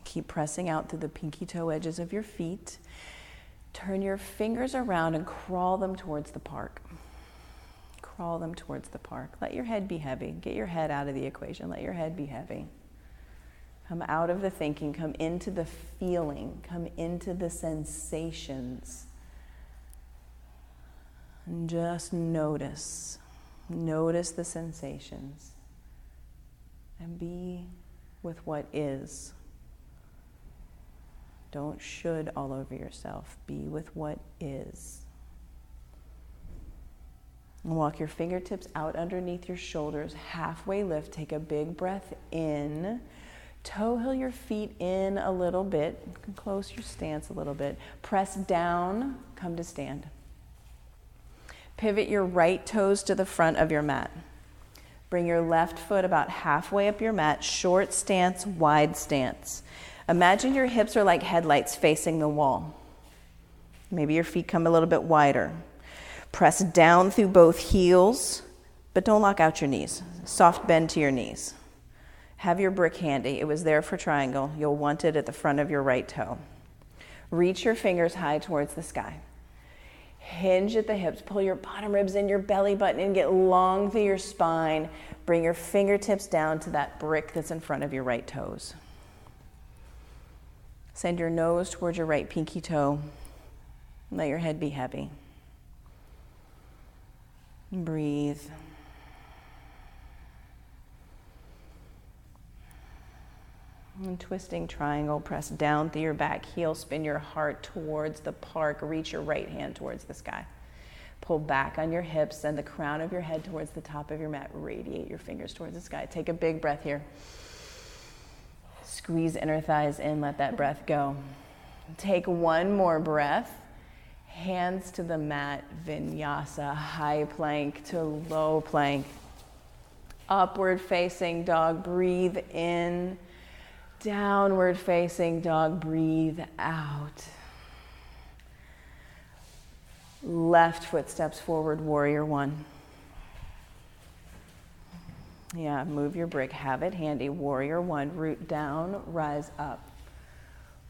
Keep pressing out through the pinky toe edges of your feet. Turn your fingers around and crawl them towards the park. Crawl them towards the park. Let your head be heavy. Get your head out of the equation. Let your head be heavy. Come out of the thinking. Come into the feeling. Come into the sensations. And just notice. Notice the sensations. And be with what is. Don't should all over yourself. Be with what is. And walk your fingertips out underneath your shoulders. Halfway lift. Take a big breath in. Toe heel your feet in a little bit. You can close your stance a little bit. Press down. Come to stand. Pivot your right toes to the front of your mat. Bring your left foot about halfway up your mat. Short stance, wide stance. Imagine your hips are like headlights facing the wall. Maybe your feet come a little bit wider. Press down through both heels, but don't lock out your knees. Soft bend to your knees. Have your brick handy. It was there for triangle. You'll want it at the front of your right toe. Reach your fingers high towards the sky. Hinge at the hips. Pull your bottom ribs in, your belly button in. Get long through your spine. Bring your fingertips down to that brick that's in front of your right toes. Send your nose towards your right pinky toe. Let your head be heavy. Breathe. And twisting triangle, press down through your back heel, spin your heart towards the park, reach your right hand towards the sky. Pull back on your hips, send the crown of your head towards the top of your mat, radiate your fingers towards the sky. Take a big breath here. Squeeze inner thighs in, let that breath go. Take one more breath. Hands to the mat, vinyasa, high plank to low plank. Upward facing dog, breathe in. Downward facing dog, breathe out. Left foot steps forward, warrior one. Yeah, move your brick, have it handy. Warrior one, root down, rise up.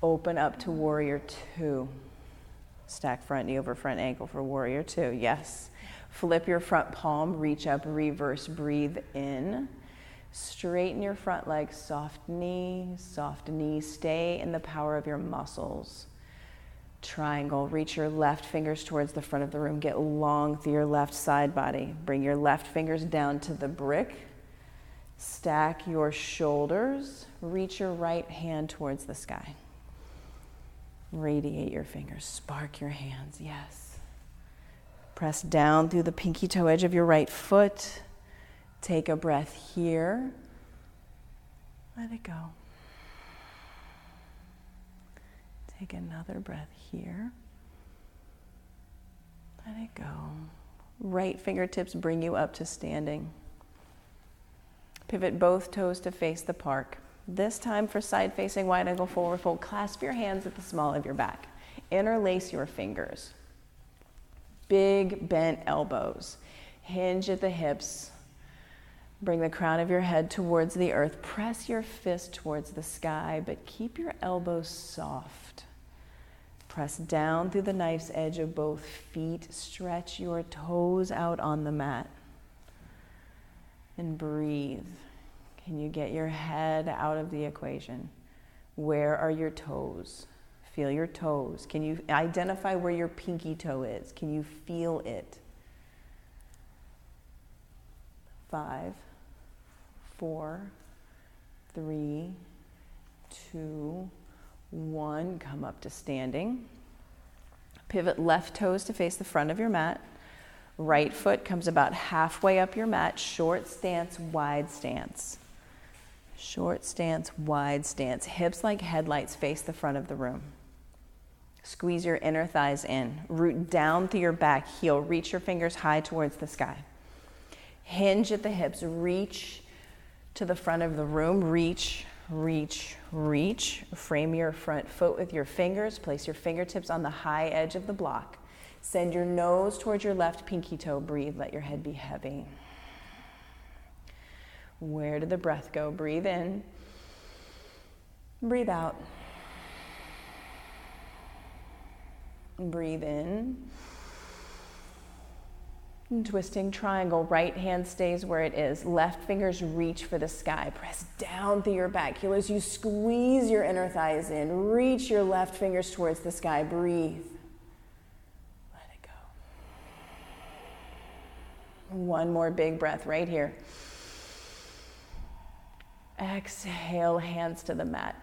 Open up to warrior two. Stack front knee over front ankle for warrior two, yes. Flip your front palm, reach up, reverse, breathe in. Straighten your front leg, soft knee, stay in the power of your muscles. Triangle, reach your left fingers towards the front of the room, get long through your left side body. Bring your left fingers down to the brick. Stack your shoulders, reach your right hand towards the sky. Radiate your fingers, spark your hands, yes. Press down through the pinky toe edge of your right foot. Take a breath here. Let it go. Take another breath here. Let it go. Right fingertips bring you up to standing. Pivot both toes to face the park. This time for side-facing wide angle forward fold, clasp your hands at the small of your back. Interlace your fingers. Big bent elbows. Hinge at the hips. Bring the crown of your head towards the earth. Press your fist towards the sky, but keep your elbows soft. Press down through the knife's edge of both feet. Stretch your toes out on the mat. And breathe. Can you get your head out of the equation? Where are your toes? Feel your toes. Can you identify where your pinky toe is? Can you feel it? 5, 4, 3, 2, 1. Come up to standing. Pivot left toes to face the front of your mat. Right foot comes about halfway up your mat. Short stance, wide stance. Short stance, wide stance. Hips like headlights face the front of the room. Squeeze your inner thighs in. Root down through your back heel. Reach your fingers high towards the sky. Hinge at the hips. Reach to the front of the room. Reach, reach, reach. Frame your front foot with your fingers. Place your fingertips on the high edge of the block. Send your nose towards your left pinky toe. Breathe. Let your head be heavy. Where did the breath go? Breathe in. Breathe out. Breathe in. And twisting triangle. Right hand stays where it is. Left fingers reach for the sky. Press down through your back heel as you squeeze your inner thighs in. Reach your left fingers towards the sky. Breathe. Let it go. One more big breath right here. Exhale, hands to the mat.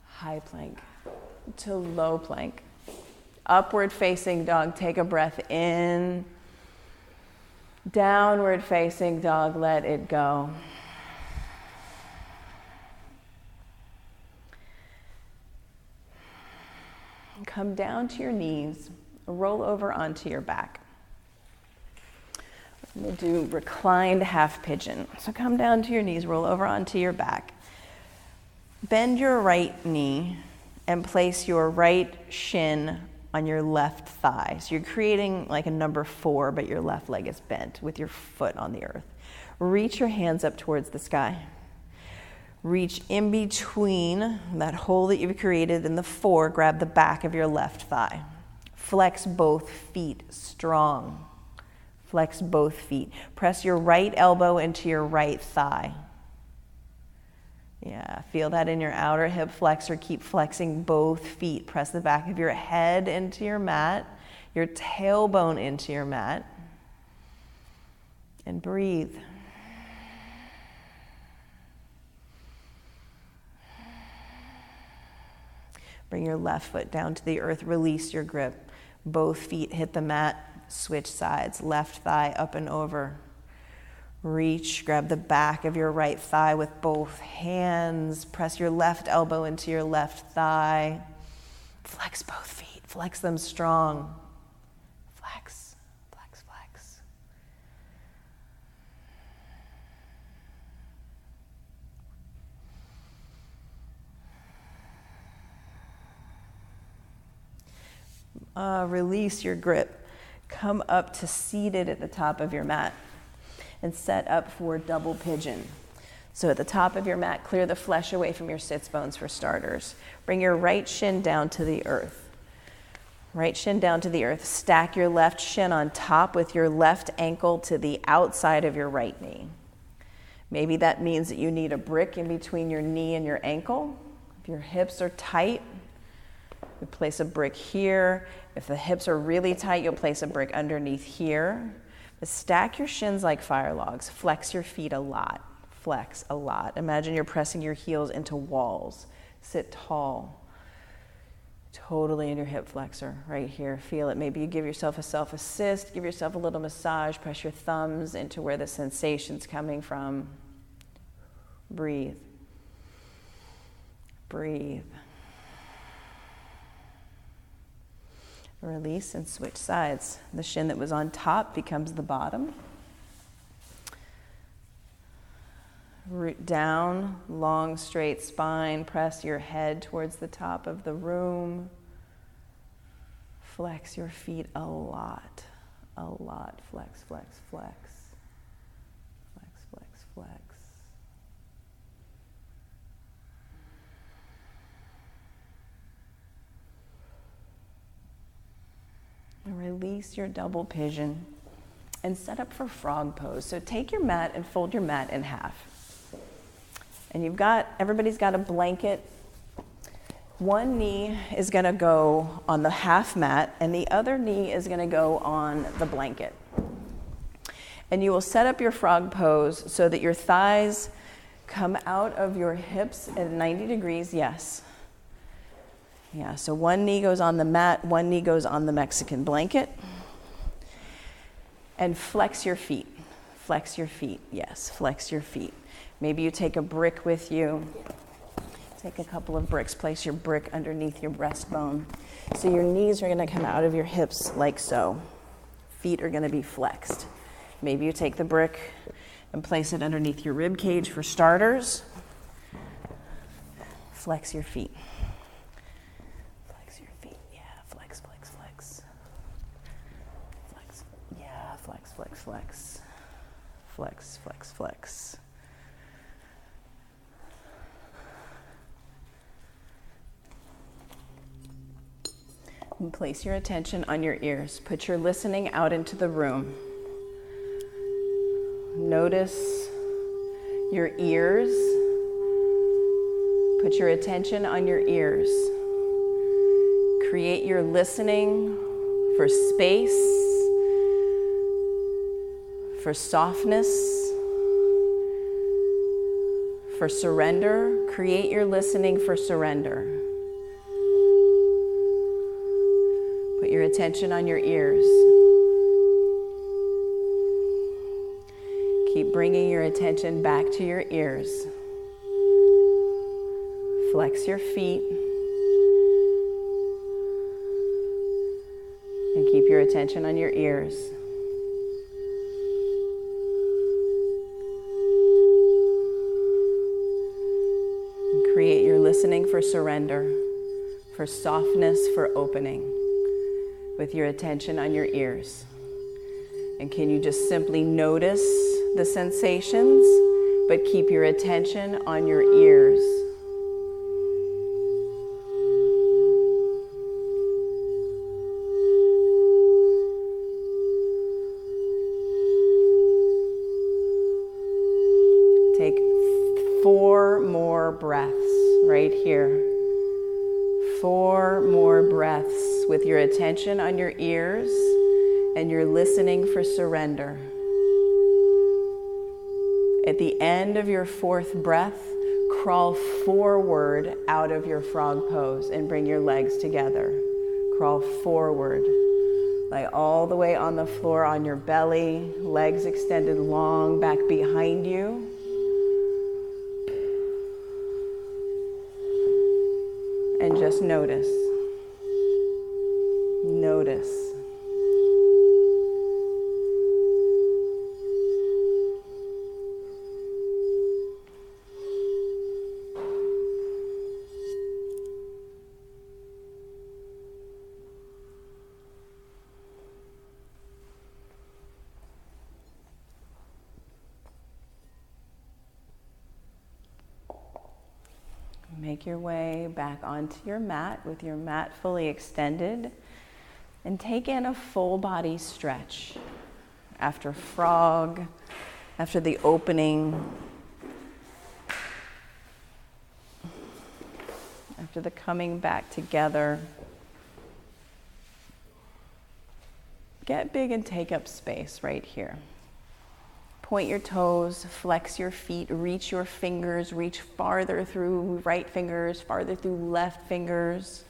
High plank to low plank. Upward facing dog, take a breath in. Downward facing dog, let it go. Come down to your knees, roll over onto your back. We'll do reclined half pigeon. So come down to your knees, roll over onto your back. Bend your right knee and place your right shin on your left thigh. So you're creating like a number 4, but your left leg is bent with your foot on the earth. Reach your hands up towards the sky. Reach in between that hole that you've created in the 4. Grab the back of your left thigh. Flex both feet strong. Flex both feet. Press your right elbow into your right thigh. Yeah, feel that in your outer hip flexor. Keep flexing both feet. Press the back of your head into your mat, your tailbone into your mat, and breathe. Bring your left foot down to the earth. Release your grip. Both feet hit the mat. Switch sides. Left thigh up and over. Reach, grab the back of your right thigh with both hands. Press your left elbow into your left thigh. Flex both feet. Flex them strong. Flex, flex, flex. Release your grip. Come up to seated at the top of your mat and set up for double pigeon. So at the top of your mat, clear the flesh away from your sits bones for starters. Bring your right shin down to the earth. Right shin down to the earth. Stack your left shin on top with your left ankle to the outside of your right knee. Maybe that means that you need a brick in between your knee and your ankle. If your hips are tight, you place a brick here. If the hips are really tight, you'll place a brick underneath here. But stack your shins like fire logs. Flex your feet a lot. Flex a lot. Imagine you're pressing your heels into walls. Sit tall. Totally in your hip flexor right here. Feel it. Maybe you give yourself a self-assist. Give yourself a little massage. Press your thumbs into where the sensation's coming from. Breathe. Breathe. Release and switch sides. The shin that was on top becomes the bottom. Root down, long straight spine. Press your head towards the top of the room. Flex your feet a lot. A lot. Flex, flex, flex. Flex, flex, flex. And release your double pigeon and set up for frog pose. So take your mat and fold your mat in half. And everybody's got a blanket One knee is going to go on the half mat, and the other knee is going to go on the blanket. And you will set up your frog pose so that your thighs come out of your hips at 90 degrees, yes. Yeah, so one knee goes on the mat, one knee goes on the Mexican blanket. And flex your feet. Flex your feet, yes, flex your feet. Maybe you take a brick with you. Take a couple of bricks, place your brick underneath your breastbone. So your knees are gonna come out of your hips like so. Feet are gonna be flexed. Maybe you take the brick and place it underneath your rib cage for starters. Flex your feet. Flex your feet, yeah, flex, flex, flex. Flex, yeah, flex, flex, flex. Flex, flex, flex. And place your attention on your ears. Put your listening out into the room. Notice your ears. Put your attention on your ears. Create your listening for space, for softness, for surrender. Create your listening for surrender. Put your attention on your ears. Keep bringing your attention back to your ears. Flex your feet. And keep your attention on your ears. And create your listening for surrender, for softness, for opening, with your attention on your ears. And can you just simply notice the sensations, but keep your attention on your ears? Take 4 more breaths right here. 4 more breaths with your attention on your ears and your listening for surrender. At the end of your 4th breath, crawl forward out of your frog pose and bring your legs together. Crawl forward, lie all the way on the floor on your belly, legs extended long back behind you. And just notice. Notice. Make your way back onto your mat with your mat fully extended and take in a full body stretch after frog, after the opening, after the coming back together. Get big and take up space right here. Point your toes, flex your feet, reach your fingers, reach farther through right fingers, farther through left fingers.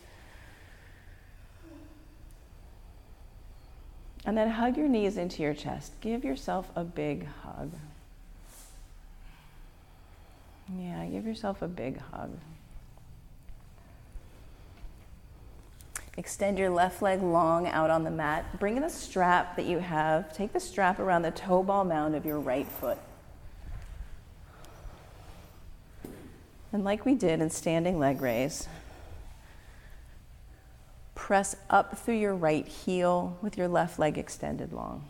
And then hug your knees into your chest. Give yourself a big hug. Yeah, give yourself a big hug. Extend your left leg long out on the mat. Bring in the strap that you have. Take the strap around the toe ball mound of your right foot. And like we did in standing leg raise, press up through your right heel with your left leg extended long.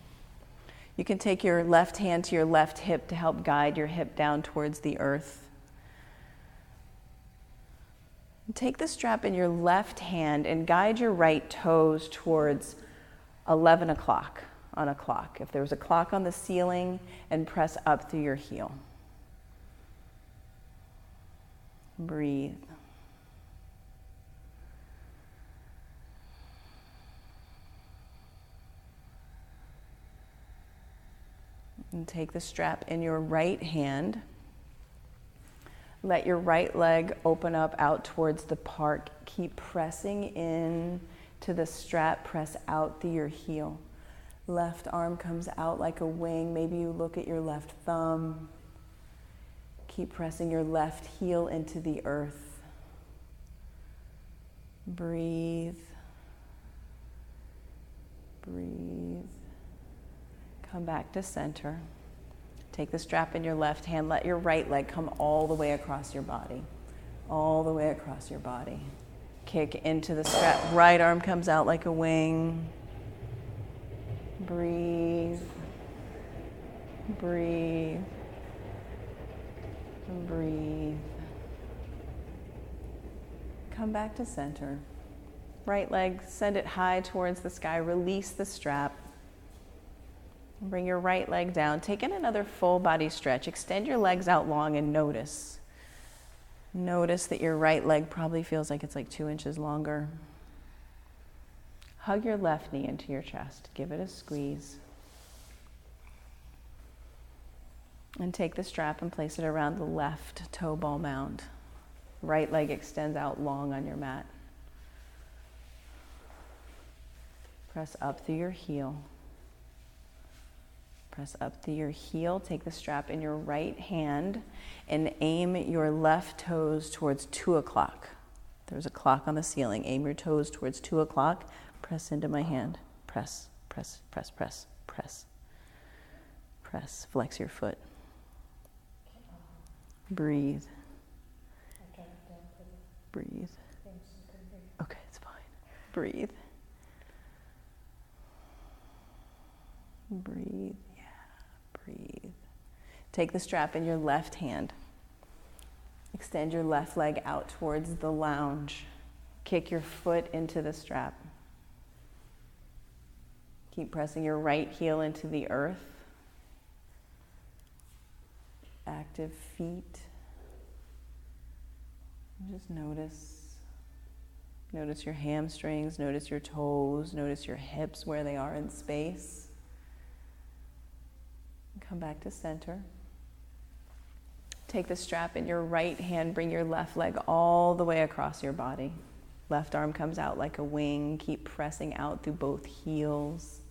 You can take your left hand to your left hip to help guide your hip down towards the earth. Take the strap in your left hand and guide your right toes towards 11 o'clock on a clock. If there was a clock on the ceiling, and press up through your heel. Breathe. And take the strap in your right hand. Let your right leg open up out towards the park. Keep pressing in to the strap. Press out through your heel. Left arm comes out like a wing. Maybe you look at your left thumb. Keep pressing your left heel into the earth. Breathe. Breathe. Come back to center. Take the strap in your left hand. Let your right leg come all the way across your body. All the way across your body. Kick into the strap. Right arm comes out like a wing. Breathe. Breathe. Breathe. Come back to center. Right leg, send it high towards the sky. Release the strap. Bring your right leg down. Take in another full body stretch. Extend your legs out long and notice. Notice that your right leg probably feels like it's like 2 inches longer. Hug your left knee into your chest. Give it a squeeze. And take the strap and place it around the left toe ball mound. Right leg extends out long on your mat. Press up through your heel. Press up through your heel. Take the strap in your right hand and aim your left toes towards 2 o'clock. There's a clock on the ceiling. Aim your toes towards 2 o'clock. Press into my hand. Press, press, press, press, press. Press. Flex your foot. Breathe. Breathe. Okay, it's fine. Breathe. Breathe. Yeah, breathe. Take the strap in your left hand. Extend your left leg out towards the lounge. Kick your foot into the strap. Keep pressing your right heel into the earth. Active feet. Just notice. Notice your hamstrings, notice your toes, notice your hips where they are in space. Come back to center. Take the strap in your right hand, bring your left leg all the way across your body. Left arm comes out like a wing. Keep pressing out through both heels.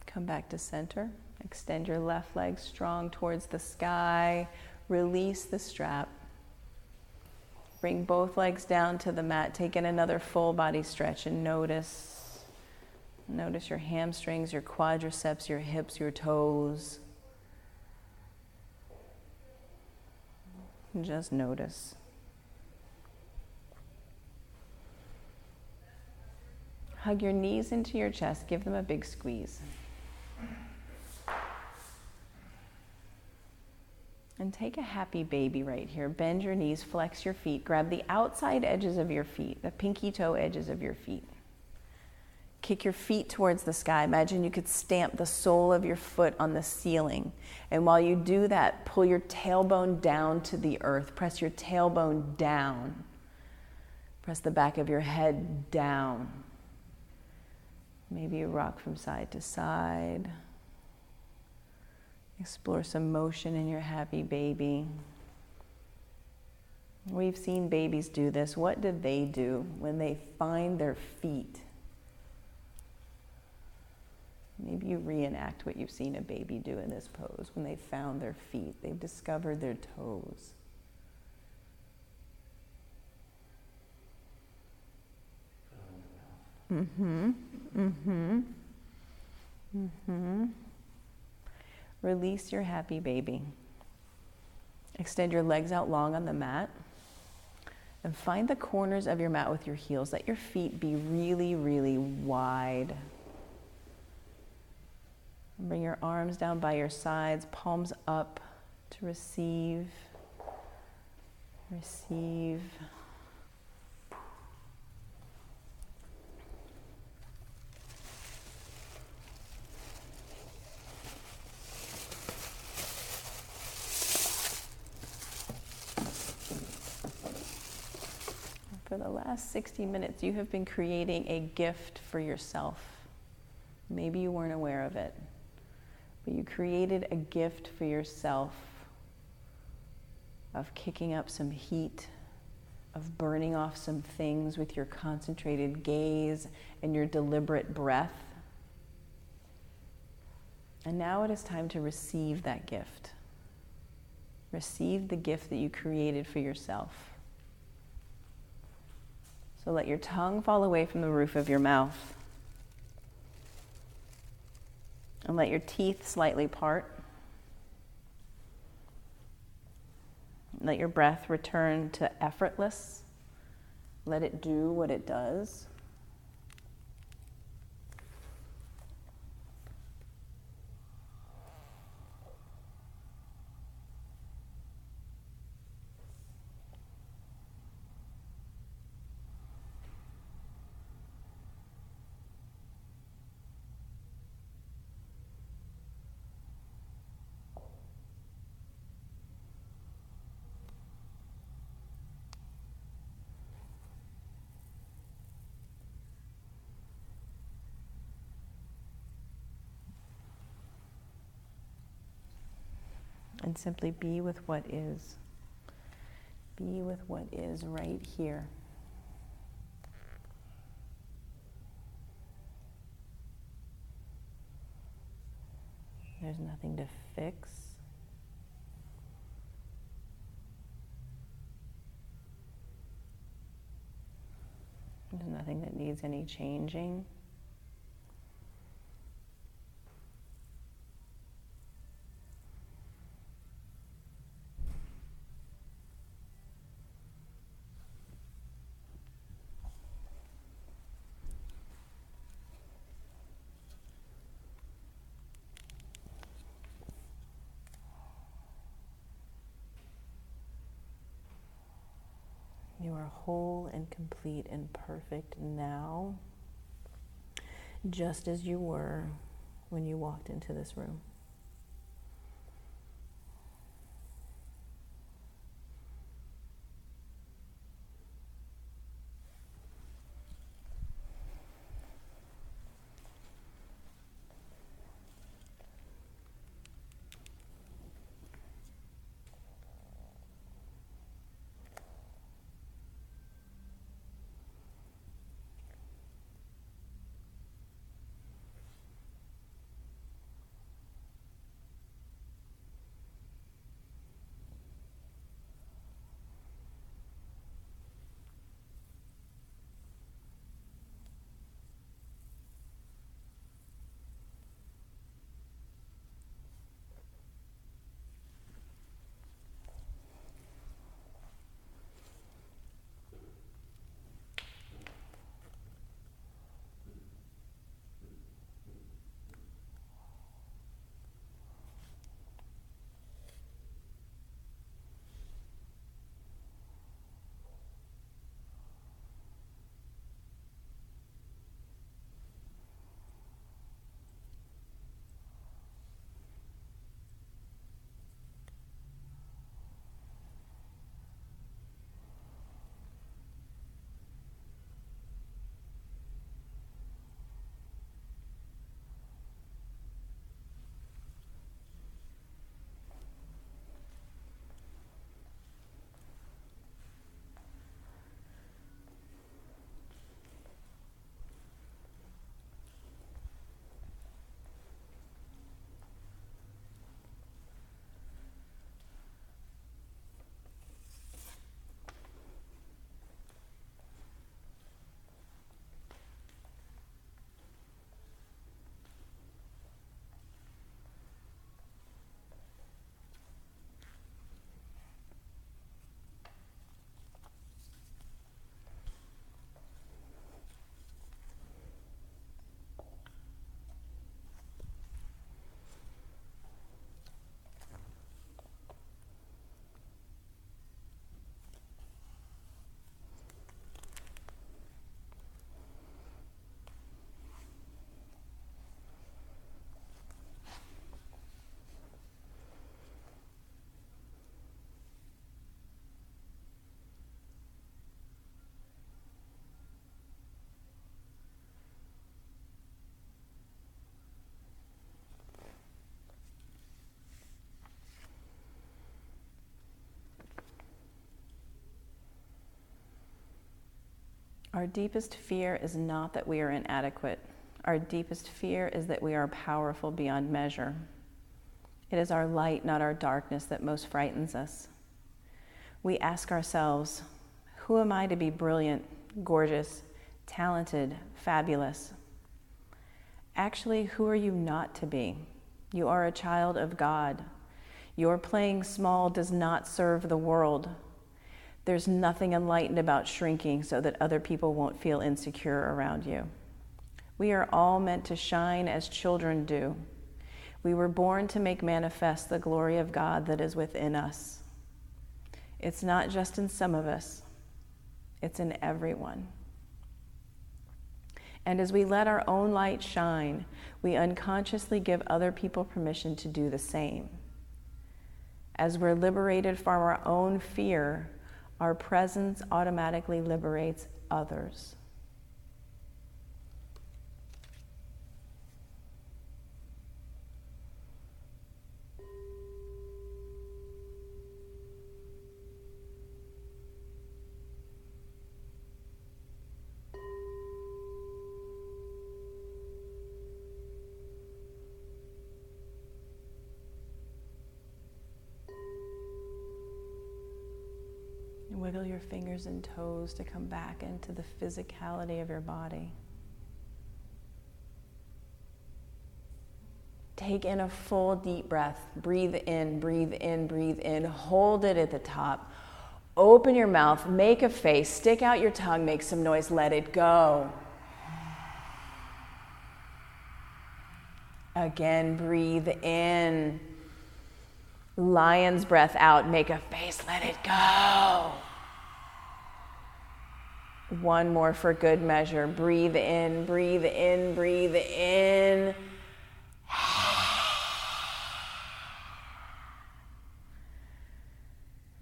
Come back to center. Extend your left leg strong towards the sky. Release the strap. Bring both legs down to the mat. Take in another full body stretch and notice. Notice your hamstrings, your quadriceps, your hips, your toes. And just notice. Hug your knees into your chest. Give them a big squeeze. And take a happy baby right here. Bend your knees, flex your feet. Grab the outside edges of your feet, the pinky toe edges of your feet. Kick your feet towards the sky. Imagine you could stamp the sole of your foot on the ceiling. And while you do that, pull your tailbone down to the earth. Press your tailbone down. Press the back of your head down. Maybe you rock from side to side. Explore some motion in your happy baby. We've seen babies do this. What did they do when they find their feet? Maybe you reenact what you've seen a baby do in this pose. When they found their feet, they've discovered their toes. Mm-hmm. Mm-hmm. Mm-hmm. Release your happy baby. Extend your legs out long on the mat. And find the corners of your mat with your heels. Let your feet be really, really wide. Bring your arms down by your sides, palms up to receive. Receive. for the last 60 minutes, you have been creating a gift for yourself. Maybe you weren't aware of it, but you created a gift for yourself of kicking up some heat, of burning off some things with your concentrated gaze and your deliberate breath. And now it is time to receive that gift. Receive the gift that you created for yourself. So let your tongue fall away from the roof of your mouth. And let your teeth slightly part. Let your breath return to effortless. Let it do what it does. And simply be with what is. Be with what is right here. There's nothing to fix. There's nothing that needs any changing. You are whole and complete and perfect now, just as you were when you walked into this room. Our deepest fear is not that we are inadequate. Our deepest fear is that we are powerful beyond measure. It is our light, not our darkness, that most frightens us. We ask ourselves, who am I to be brilliant, gorgeous, talented, fabulous? Actually, who are you not to be? You are a child of God. Your playing small does not serve the world. There's nothing enlightened about shrinking so that other people won't feel insecure around you. We are all meant to shine as children do. We were born to make manifest the glory of God that is within us. It's not just in some of us, it's in everyone. And as we let our own light shine, we unconsciously give other people permission to do the same. As we're liberated from our own fear, our presence automatically liberates others. Wiggle your fingers and toes to come back into the physicality of your body. Take in a full deep breath. Breathe in, breathe in, breathe in. Hold it at the top. Open your mouth, make a face, stick out your tongue, make some noise, let it go. Again, breathe in. Lion's breath out, make a face, let it go. One more for good measure. Breathe in, breathe in, breathe in.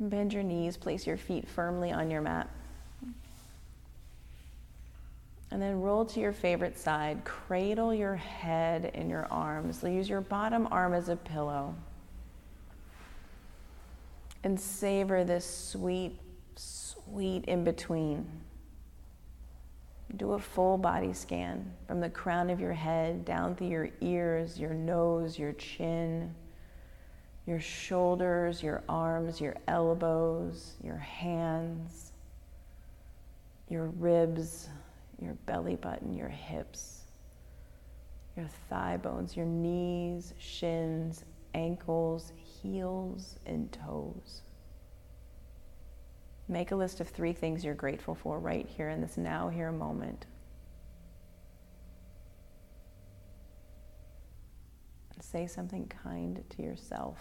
Bend your knees, place your feet firmly on your mat. And then roll to your favorite side. Cradle your head in your arms. Use your bottom arm as a pillow. And savor this sweet, sweet in-between. Do a full body scan from the crown of your head down through your ears, your nose, your chin, your shoulders, your arms, your elbows, your hands, your ribs, your belly button, your hips, your thigh bones, your knees, shins, ankles, heels, and toes. Make a list of 3 things you're grateful for right here in this now here moment. Say something kind to yourself.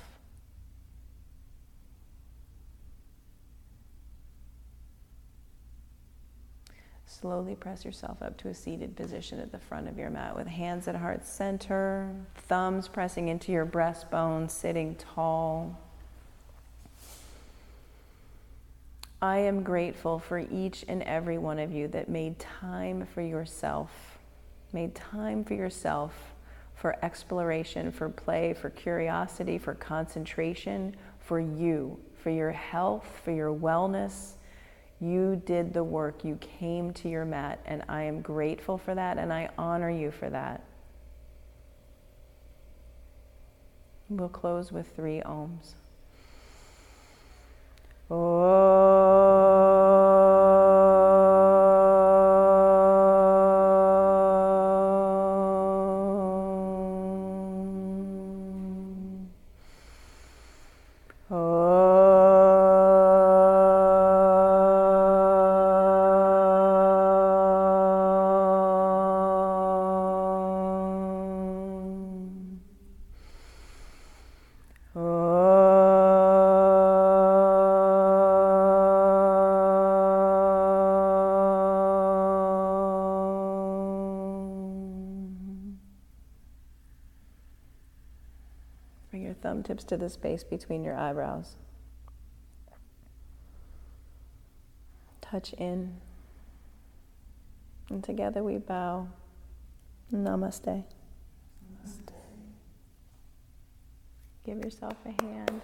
Slowly press yourself up to a seated position at the front of your mat with hands at heart center, thumbs pressing into your breastbone, sitting tall. I am grateful for each and every one of you that made time for yourself, for exploration, for play, for curiosity, for concentration, for you, for your health, for your wellness. You did the work. You came to your mat, and I am grateful for that, and I honor you for that. We'll close with 3 ohms. Bring your thumb tips to the space between your eyebrows. Touch in. And together we bow. Namaste. Namaste. Give yourself a hand.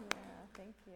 Yeah, thank you.